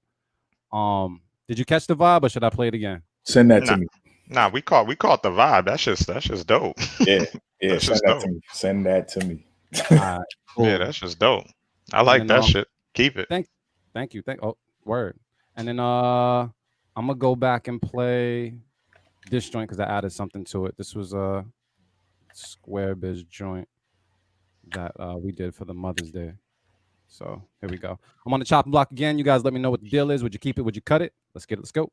Did you catch the vibe or should I play it again? Send that to me. Nah, we caught the vibe. That's just dope. Yeah, That's send just that dope. to me. Send that to me. Cool. Yeah, that's just dope. I like that shit. Keep it. Thank you. Word. And then I'm gonna go back and play this joint because I added something to it. This was a Square Biz joint that we did for the Mother's Day. So here we go. I'm on the chopping block again. You guys let me know what the deal is. Would you keep it? Would you cut it? Let's get it. Let's go.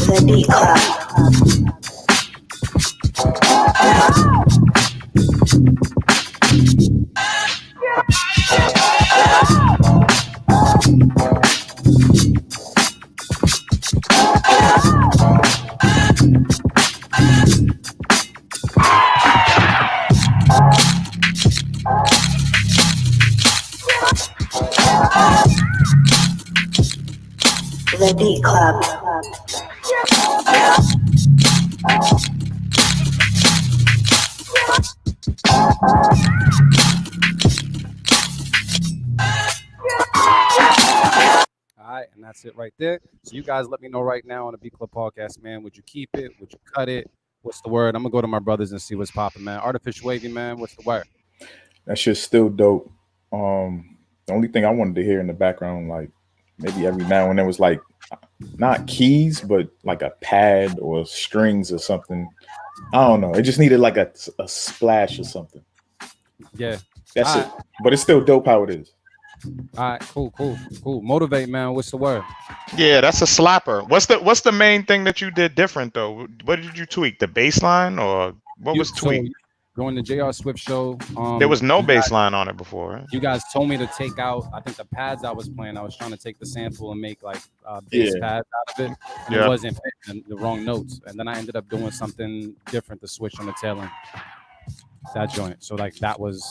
The Beat Club. The Beat Club. All right, and that's it right there. So you guys let me know right now on the Beat Club podcast, man. Would you keep it? Would you cut it? What's the word? I'm gonna go to my brothers and see what's popping, man. Artificial Wavy, man. What's the word? That shit's still dope. The only thing I wanted to hear in the background, like maybe every now and then, was like not keys, but like a pad or strings or something. I don't know. It just needed like a splash or something. Yeah, that's all it. right. But it's still dope how it is. All right, cool. Motivate, man. What's the word? Yeah, that's a slapper. What's the main thing that you did different though? What did you tweak? The bass line or what was tweaked? Going to JR Swift show. There was no bass line on it before. Right? You guys told me to take out, I think the pads I was playing. I was trying to take the sample and make like bass pads out of it. And it wasn't fitting the wrong notes. And then I ended up doing something different to switch on the tail end. That joint. So like that was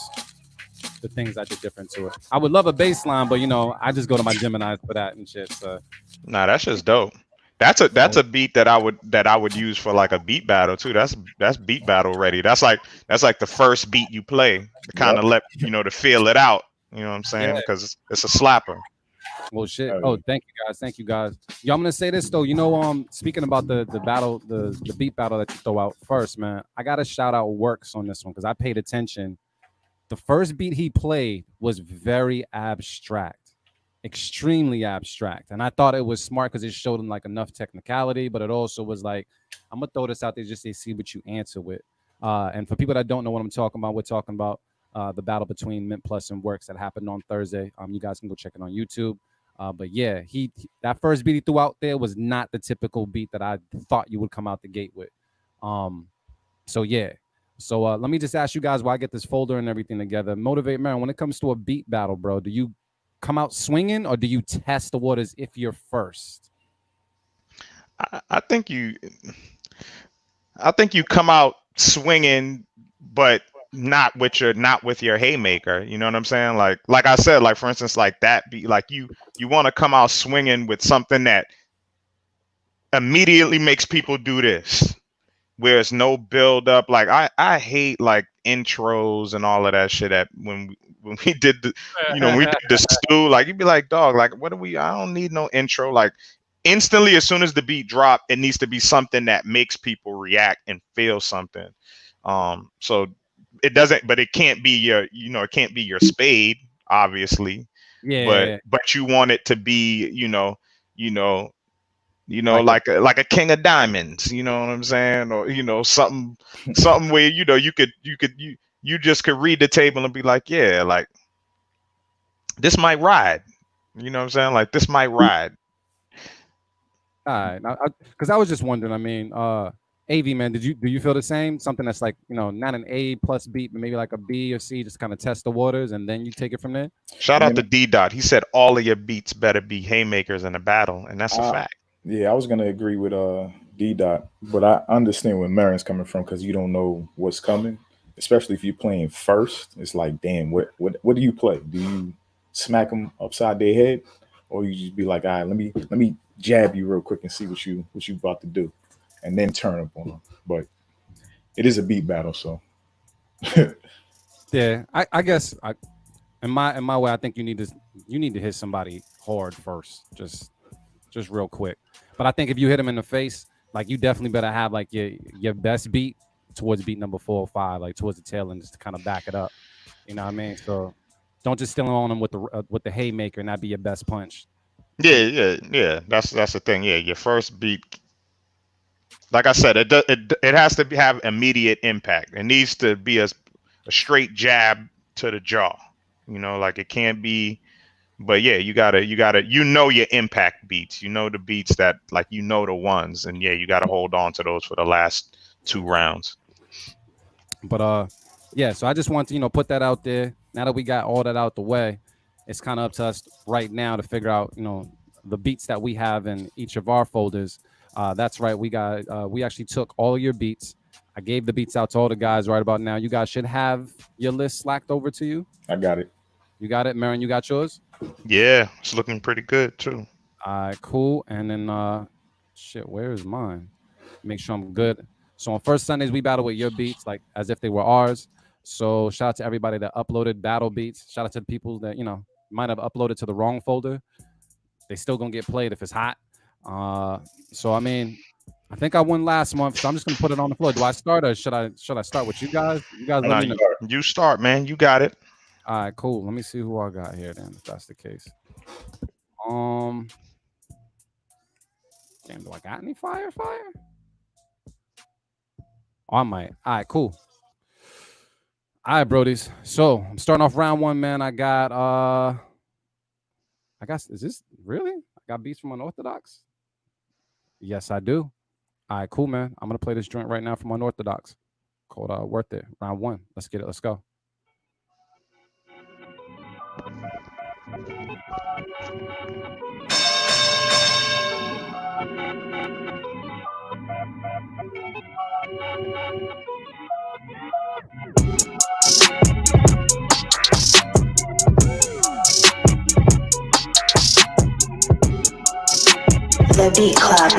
the things I did different to it. I would love a bass line, but you know, I just go to my Gemini for that and shit. So nah, that's just dope. That's a beat that I would use for like a beat battle too. That's beat battle ready. That's like the first beat you play to kind of let to feel it out. You know what I'm saying? Because it's a slapper. Well, shit. Oh, thank you guys. Yo, I'm gonna say this though. You know, speaking about the battle, the beat battle that you throw out first, man. I gotta shout out Works on this one because I paid attention. The first beat he played was very abstract. Extremely abstract, and I thought it was smart because it showed him like enough technicality, but it also was like, I'm gonna throw this out there just to see what you answer with. And for people that don't know what I'm talking about, we're talking about the battle between Mint Plus and Works that happened on Thursday. You guys can go check it on YouTube. But yeah, he that first beat he threw out there was not the typical beat that I thought you would come out the gate with. So yeah. So let me just ask you guys while I get this folder and everything together. Motivate, man. When it comes to a beat battle, bro, do you come out swinging or do you test the waters if you're first? I think you come out swinging, but not with your haymaker. You know what I'm saying? Like I said, like for instance, like that beat, like you want to come out swinging with something that immediately makes people do this, where it's no build up. Like I hate like intros and all of that shit. That when we did the, we did the stew, like you'd be like, dog, like what do we? I don't need no intro. Like instantly, as soon as the beat drop, it needs to be something that makes people react and feel something. So it doesn't, but it can't be it can't be your spade, obviously. Yeah. But you want it to be, like a king of diamonds, you know what I'm saying? Or, something where, you just could read the table and be like, yeah, like this might ride, you know what I'm saying? Like this might ride. All right. Because I was just wondering, I mean, AV, man, do you feel the same? Something that's like, not an A plus beat, but maybe like a B or C, just kind of test the waters and then you take it from there? Shout out to D Dot. He said all of your beats better be haymakers in a battle, and that's a fact. Yeah, I was gonna agree with D Dot, but I understand where Marin's coming from because you don't know what's coming, especially if you're playing first. It's like, damn, what do you play? Do you smack them upside their head, or you just be like, all right, let me jab you real quick and see what you about to do, and then turn up on them. But it is a beat battle, so yeah, I guess in my way, I think you need to hit somebody hard first, just real quick. But I think if you hit him in the face, like, you definitely better have like your best beat towards beat number 4 or 5, like towards the tail end, just to kind of back it up. You know what I mean? So don't just still on him with the haymaker and that be your best punch. Yeah. That's the thing. Yeah, your first beat, like I said, it has to have immediate impact. It needs to be a straight jab to the jaw. Like it can't be. But yeah, you gotta your impact beats. The beats that, like, the ones, and yeah, you gotta hold on to those for the last 2 rounds. But yeah, so I just want to put that out there. Now that we got all that out the way, it's kind of up to us right now to figure out the beats that we have in each of our folders. That's right, we actually took all of your beats. I gave the beats out to all the guys right about now. You guys should have your list slacked over to you. I got it. You got it, Marin? You got yours? Yeah, it's looking pretty good too. All right, cool. And then where is mine? Make sure I'm good. So on first Sundays, we battle with your beats like as if they were ours. So shout out to everybody that uploaded battle beats. Shout out to the people that might have uploaded to the wrong folder. They still gonna get played if it's hot. So I mean, I think I won last month, so I'm just gonna put it on the floor. Do I start, or should I start with you guys? You guys let me know. You start, man. You got it. All right, cool. Let me see who I got here then, if that's the case. Damn, do I got any fire? Oh, I might. All right, cool. All right, brodies. So I'm starting off round 1, man. I got is this really? I got beats from Unorthodox? Yes, I do. All right, cool, man. I'm gonna play this joint right now from Unorthodox called Worth It, round 1. Let's get it. Let's go. The Beat Club.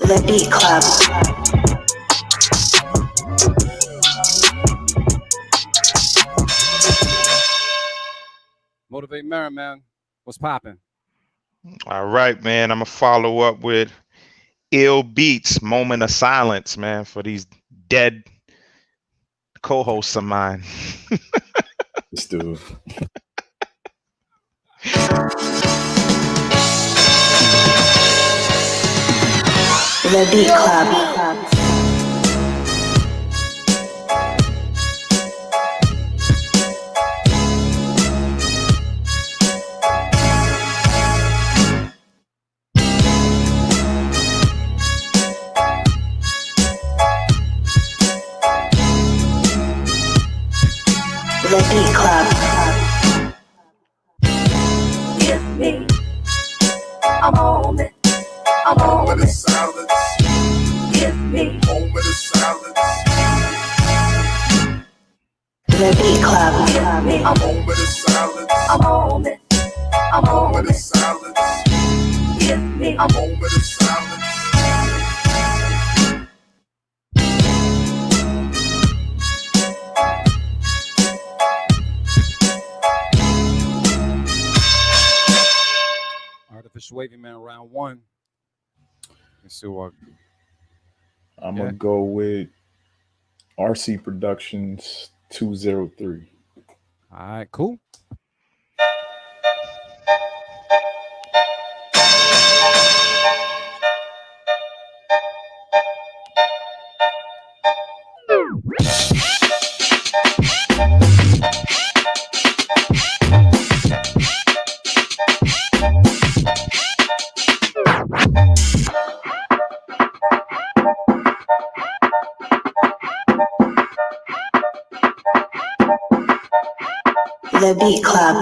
The Beat Club. Motivate Marin, man. What's popping? All right, man. I'm gonna follow up with Ill Beats, Moment of Silence, man, for these dead co-hosts of mine. This dude. The Beat Club. The Beat Club. Give me a moment of silence. Give me a moment of silence. The Beat Club. Give me a moment of silence. A moment of silence. Give me a moment of silence. Artificial Wavy, man, round 1. Let's see what. I'm gonna go with RC Productions 203. All right, cool. The Beat Club.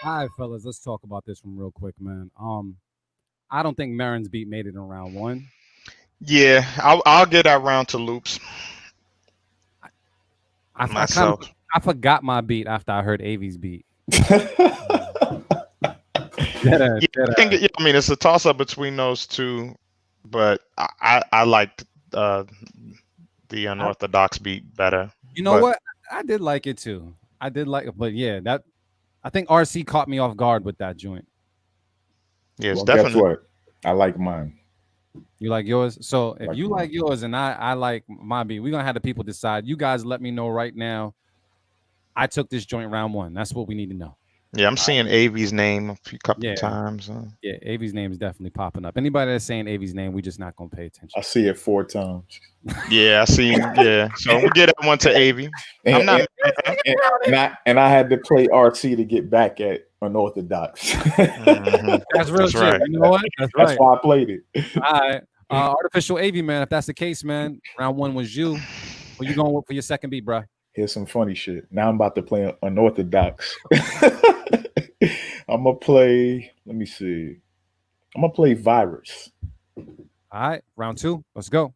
All right, fellas, let's talk about this one real quick, man. I don't think Marin's beat made it in round one. Yeah, I'll get that round to Loops. I forgot my beat after I heard Avi's beat. I mean, it's a toss up between those two, but I liked the Unorthodox beat better. You know what? I did like it too. I did like it, but yeah, I think RC caught me off guard with that joint. Yeah, it's definitely. Guess what? I like mine. You like yours? So if you like yours and I like my beat, we're gonna have the people decide. You guys let me know right now. I took this joint round one. That's what we need to know. Yeah, I'm seeing Avi's name a couple of times. Yeah, Avi's name is definitely popping up. Anybody that's saying Avi's name, we just not gonna pay attention. I see it 4 times. Yeah, I see. Yeah, so we'll get that one to Avi. And I had to play RC to get back at Unorthodox. Mm-hmm. That's real shit. Right. You know what? That's why I played it. All right, Artificial Avi, man. If that's the case, man, round one was you. What you going for your second beat, bro? Here's some funny shit. Now I'm about to play Unorthodox. I'm gonna play. Let me see. I'm gonna play Virus. All right, round two. Let's go.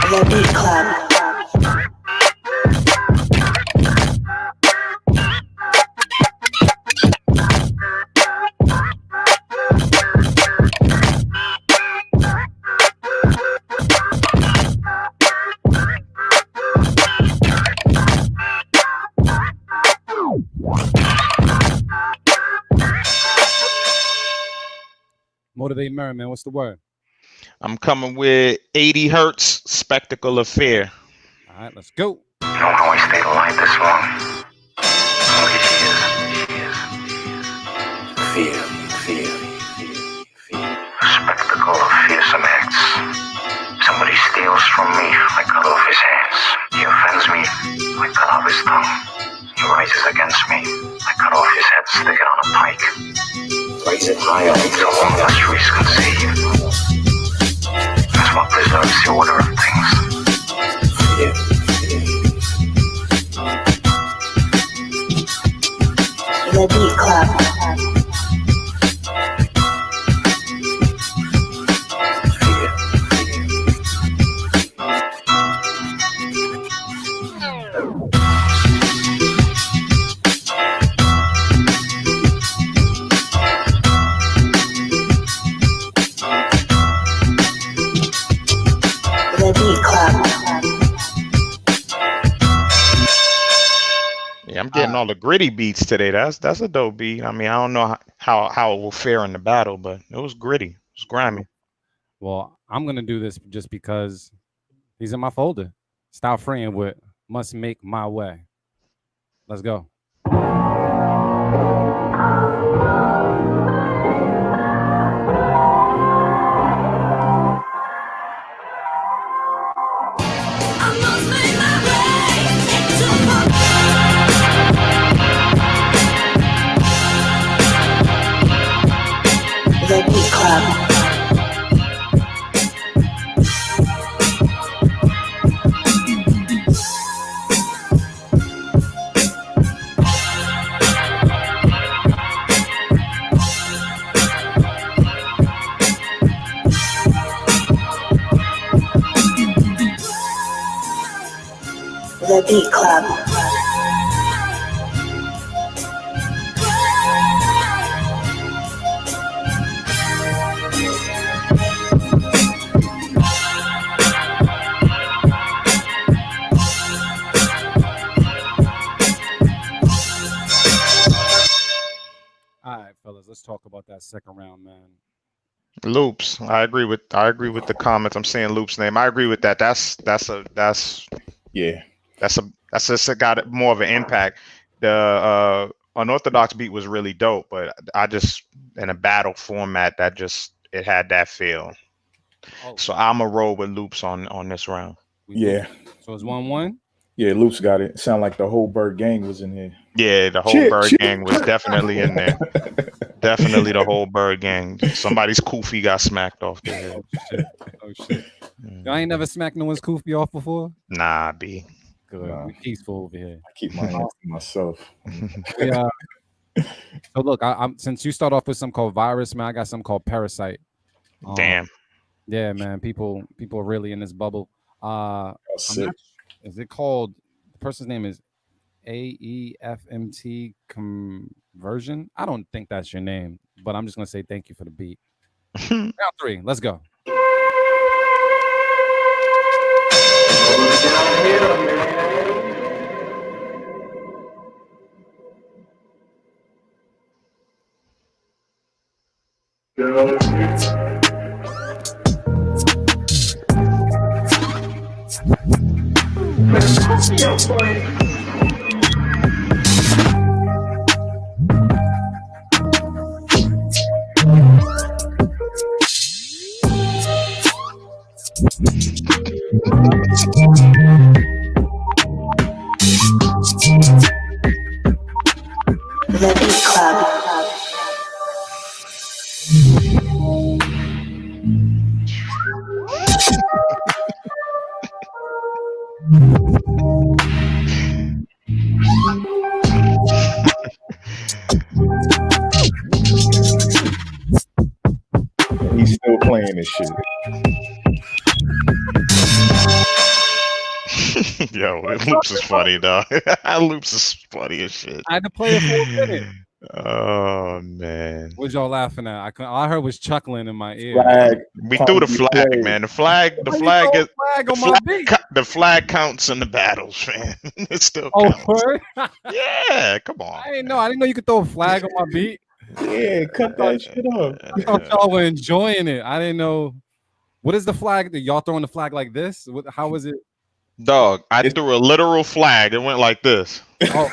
The Beat Club. Motivate Mary, man. What's the word? I'm coming with 80 Hertz Spectacle of Fear. All right, let's go. You don't know I stayed alive this long. Look at she is. Fear. A spectacle of fearsome acts. Somebody steals from me, I cut off his hands. He offends me, I cut off his tongue. He rises against me, I cut off his head, stick it on a pike. Raise it higher until all mysteries conceived. That's what preserves the order of things. The Beat Club. The Beat Club. Yeah, I'm getting all the gritty beats today. That's a dope beat. I mean, I don't know how it will fare in the battle, but it was gritty. It was grimy. Well, I'm gonna do this just because he's in my folder. Style Freeing with Must Make My Way. Let's go. Beat Club. All right, fellas, let's talk about that second round, man. Loops. I agree with the comments. I'm saying Loops name. I agree with that. That's Yeah. That's got more of an impact. The Unorthodox beat was really dope, but I just in a battle format that just it had that feel. Oh. So I'm a roll with Loops on this round. Yeah. So it's 1-1. Yeah, Loops got it. Sound like the whole Bird gang was in here. Yeah, the whole Bird gang was definitely in there. Definitely the whole Bird gang. Somebody's kufi got smacked off the head. Oh shit. Y'all ain't never smacked no one's kufi off before? Nah, B. Good. Nah. We peaceful over here. I keep my hands to myself. So look, I'm since you start off with something called virus, man, I got something called parasite. Damn. Yeah, man. People are really in this bubble. Is it called? The person's name is AEFMT Conversion. I don't think that's your name, but I'm just gonna say thank you for the beat. Round 3, let's go. The Beat Club. He's still playing this shit. Yo, Loops is funny, dog. Loops is funny as shit. I had to play it for a minute. Oh man. What y'all laughing at? All I heard was chuckling in my ear. We threw the flag, man. The flag is flag on my beat. The flag counts in the battles, man. It still counts. Word? Yeah, come on. I didn't know you could throw a flag on my beat. Yeah, cut that shit off. I thought y'all were enjoying it. I didn't know. What is the flag? Y'all throwing the flag like this? How is it? Dog, I threw a literal flag. It went like this. Oh.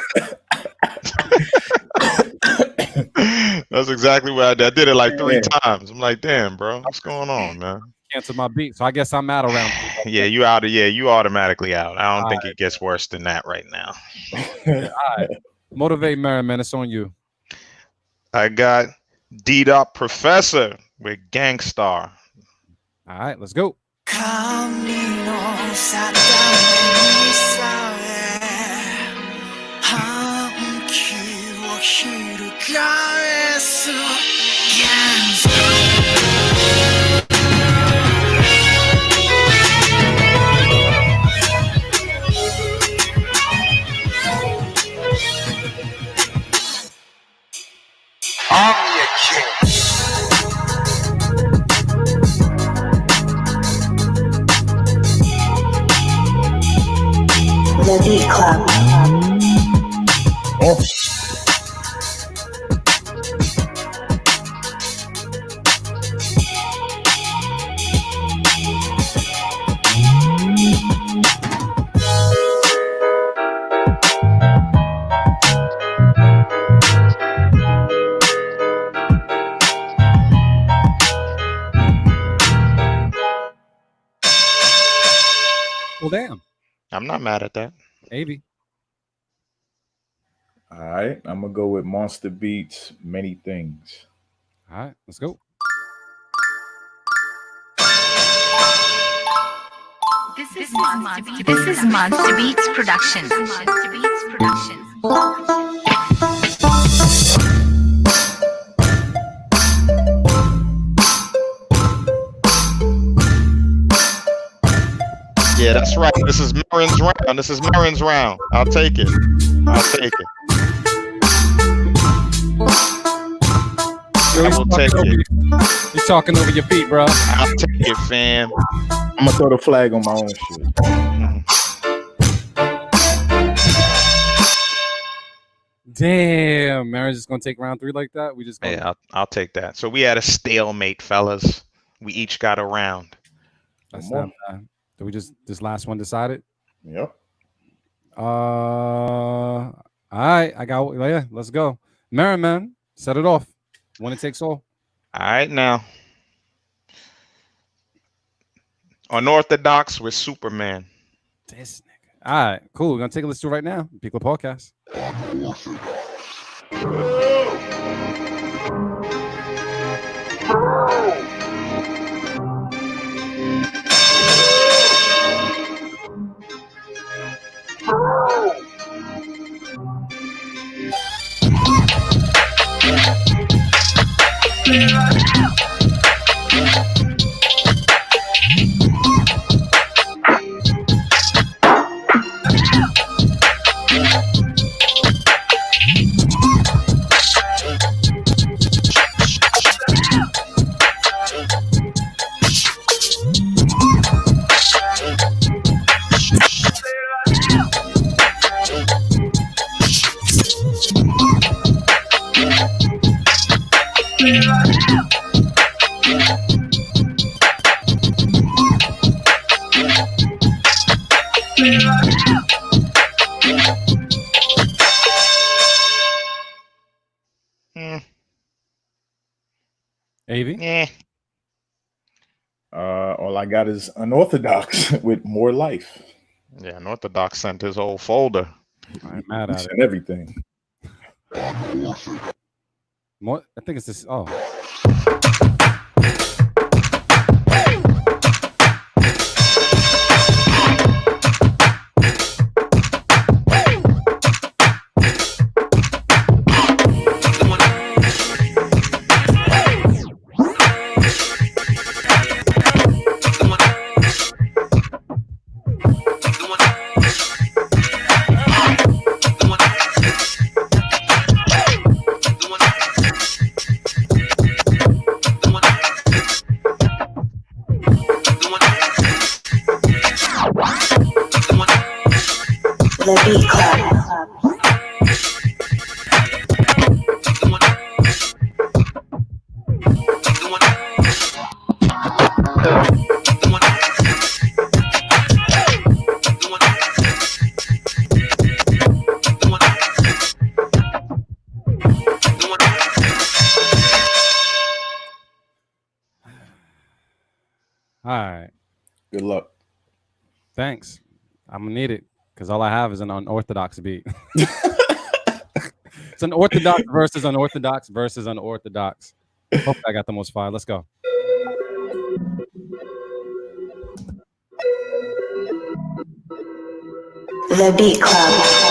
That's exactly what I did. I did it like 3 times. I'm like, damn, bro, what's going on, man? Cancel my beat, so I guess I'm out around. Yeah, you out. Yeah, you automatically out. I don't think it gets worse than that right now. All right. Motivate Merriman, man. It's on you. I got D-Dot Professor with Gangstar. All right, let's go. I'm your king. The Beat Club. Oh. Well, damn. I'm not mad at that. Maybe. All right, I'm gonna go with Monster Beats. Many Things. All right, let's go. This is Monster Beats Productions. Monster Beats Productions. Yeah, that's right. This is Marin's round. This is Marin's round. I'll take it. I'll take it. I will take it. You're talking over your beat, bro. I'll take it, fam. I'm gonna throw the flag on my own shit. Damn, Marin's just gonna take round 3 like that. We just Yeah, I'll take that. So we had a stalemate, fellas. We each got a round. That's not bad. Did we just this last one decided? Yep. All right, I got let's go. Marin, man, set it off. Winner takes all. All right, now. Unorthodox with Superman. This nigga. All right, cool. We're gonna take a listen to it right now. Pico Podcast. AV? Yeah. All I got is Unorthodox with More Life. Yeah, Unorthodox sent his whole folder. I'm mad at it. And everything. More, I think it's this. Oh. The Beat Club. All right. Good luck. Thanks. I'm gonna need it because all I have is an unorthodox beat. It's an orthodox versus unorthodox versus unorthodox. Hope I got the most fire. Let's go. The Beat Club.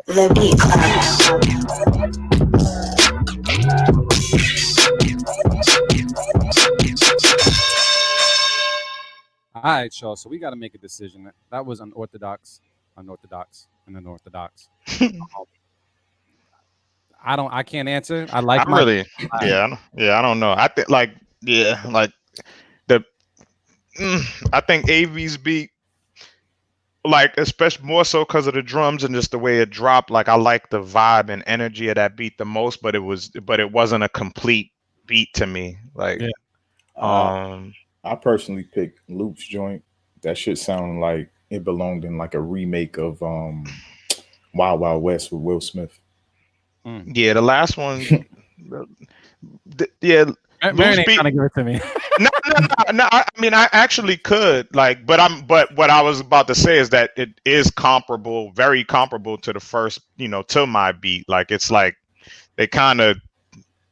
The Beat All right, y'all. So we got to make a decision. That was unorthodox, and unorthodox. I can't answer. I like. I don't know. I think I think AV's beat, like, especially more so because of the drums and just the way it dropped. Like, I like the vibe and energy of that beat the most, but it wasn't a complete beat to me. Like, I personally picked Loop's joint. That shit sounded like it belonged in like a remake of Wild Wild West with Will Smith. Yeah, the last one. Yeah, Marion ain't trying to give it to me. no. I mean, I actually could but what I was about to say is that it is comparable, very comparable to the first, to my beat. Like it's like they kind of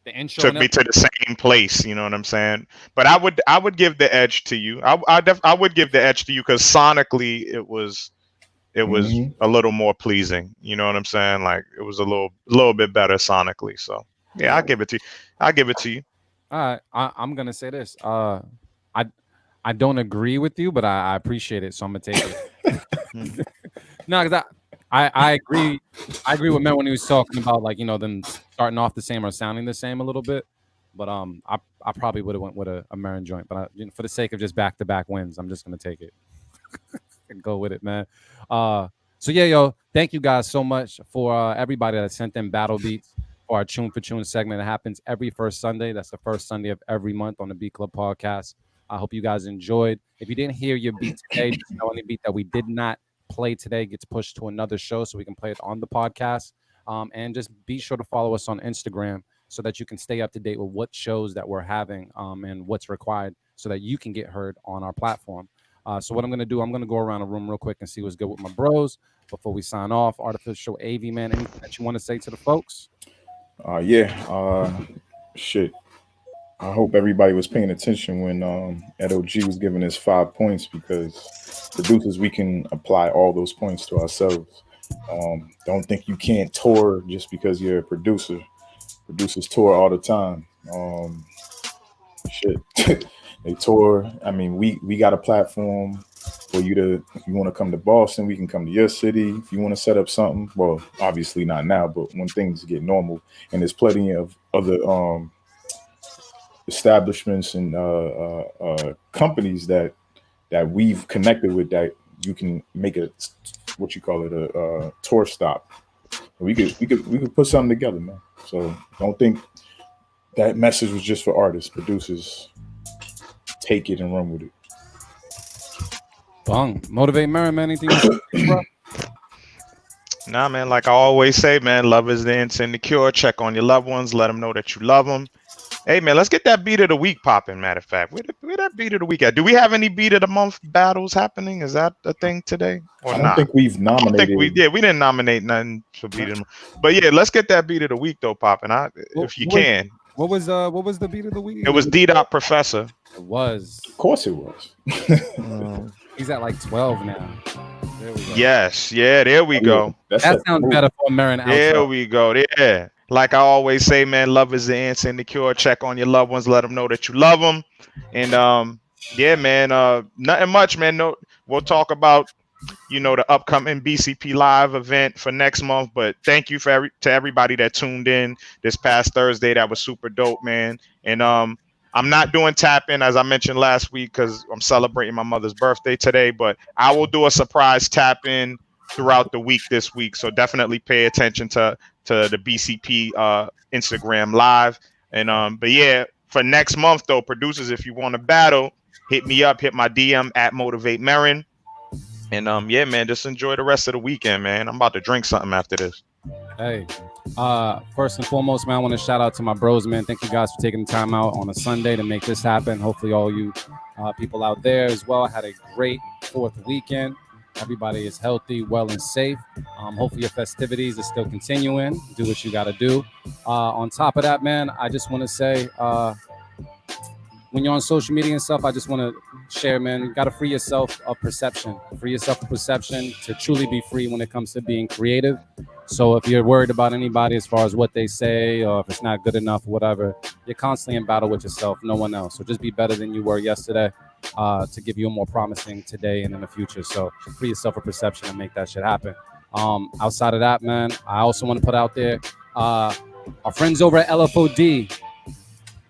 took me to the same place. You know what I'm saying? But I would give the edge to you. I would give the edge to you because sonically it was a little more pleasing. You know what I'm saying? Like it was a little bit better sonically. So yeah, I'll give it to you. All right, I'm gonna say this. I don't agree with you, but I appreciate it, so I'm gonna take it. No, because I agree. I agree with Matt when he was talking about like them starting off the same or sounding the same a little bit. But I probably would have went with a Marin joint, but for the sake of just back-to-back wins, I'm just gonna take it and go with it, man. So yeah, yo, thank you guys so much for everybody that sent in battle beats. Our Tune for Tune segment that happens every first Sunday. That's the first Sunday of every month on the Beat Club podcast. I hope you guys enjoyed. If you didn't hear your beat today, just know any beat that we did not play today gets pushed to another show so we can play it on the podcast. And just be sure to follow us on Instagram so that you can stay up to date with what shows that we're having and what's required so that you can get heard on our platform. So what I'm going to do, I'm going to go around the room real quick and see what's good with my bros before we sign off. Artificial AV, man, anything that you want to say to the folks? Shit. I hope everybody was paying attention when Edo G was giving us 5 points because producers, we can apply all those points to ourselves. Don't think you can't tour just because you're a producer. Producers tour all the time. They tour. I mean, we got a platform for you to, if you want to come to Boston, we can come to your city. If you want to set up something, well, obviously not now, but when things get normal, and there's plenty of other establishments and companies that we've connected with that you can make a tour stop. We could put something together, man. So don't think that message was just for artists. Producers, take it and run with it. Bong. Motivate Marin, man. Anything you say, bro? Nah, man. Like I always say, man, love is the answer and the cure. Check on your loved ones. Let them know that you love them. Hey, man, let's get that beat of the week popping. Matter of fact, where that beat of the week at? Do we have any beat of the month battles happening? Is that a thing today or not? I don't think we've nominated. We didn't nominate nothing for beat of the month. But yeah, let's get that beat of the week though popping. If you can. What was the beat of the week? It was D-Dot Professor. It was. Of course it was. He's at like 12 now. There we go. Yes. Yeah, there we go. That sounds better for Marin. There we go. Yeah. Like I always say, man, love is the answer and the cure. Check on your loved ones. Let them know that you love them. And yeah, man, nothing much, man. No, we'll talk about, the upcoming BCP Live event for next month. But thank you to everybody that tuned in this past Thursday. That was super dope, man. And I'm not doing tap in as I mentioned last week because I'm celebrating my mother's birthday today. But I will do a surprise tap in throughout the week this week. So definitely pay attention to the BCP Instagram Live. And but yeah, for next month though, producers, if you want to battle, hit me up, hit my DM at Motivate Marin. And yeah, man, just enjoy the rest of the weekend, man. I'm about to drink something after this. Hey, first and foremost, man, I want to shout out to my bros, man. Thank you guys for taking the time out on a Sunday to make this happen. Hopefully all you people out there as well had a great 4th weekend. Everybody is healthy, well, and safe. Hopefully your festivities are still continuing. Do what you got to do. On top of that, man, I just want to say, when you're on social media and stuff, I just want to share, man, you got to free yourself of perception. Free yourself of perception to truly be free when it comes to being creative. So if you're worried about anybody as far as what they say or if it's not good enough or whatever, you're constantly in battle with yourself, no one else. So just be better than you were yesterday to give you a more promising today and in the future. So free yourself of perception and make that shit happen. Outside of that, man, I also want to put out there our friends over at LFOD.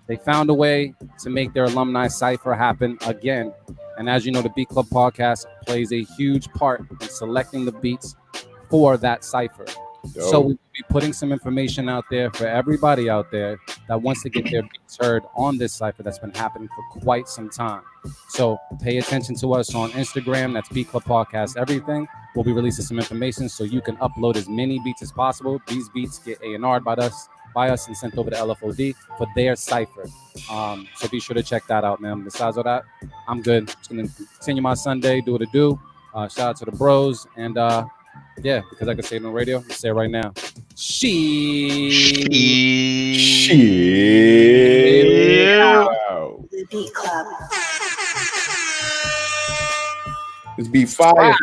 They found a way to make their alumni cipher happen again. And as you know, the Beat Club podcast plays a huge part in selecting the beats for that cipher. So we'll be putting some information out there for everybody out there that wants to get their beats heard on this cipher that's been happening for quite some time. So pay attention to us on Instagram. That's Beat Club Podcast Everything. We'll be releasing some information so you can upload as many beats as possible. These beats get A&R'd by us and sent over to LFOD for their cipher. So be sure to check that out, man. Besides all that, I'm good. Just gonna continue my Sunday, do what it do. Shout out to the bros, and yeah, because I can say it on the radio, I'll say it right now. Wow. The Beat Club. It's be fire.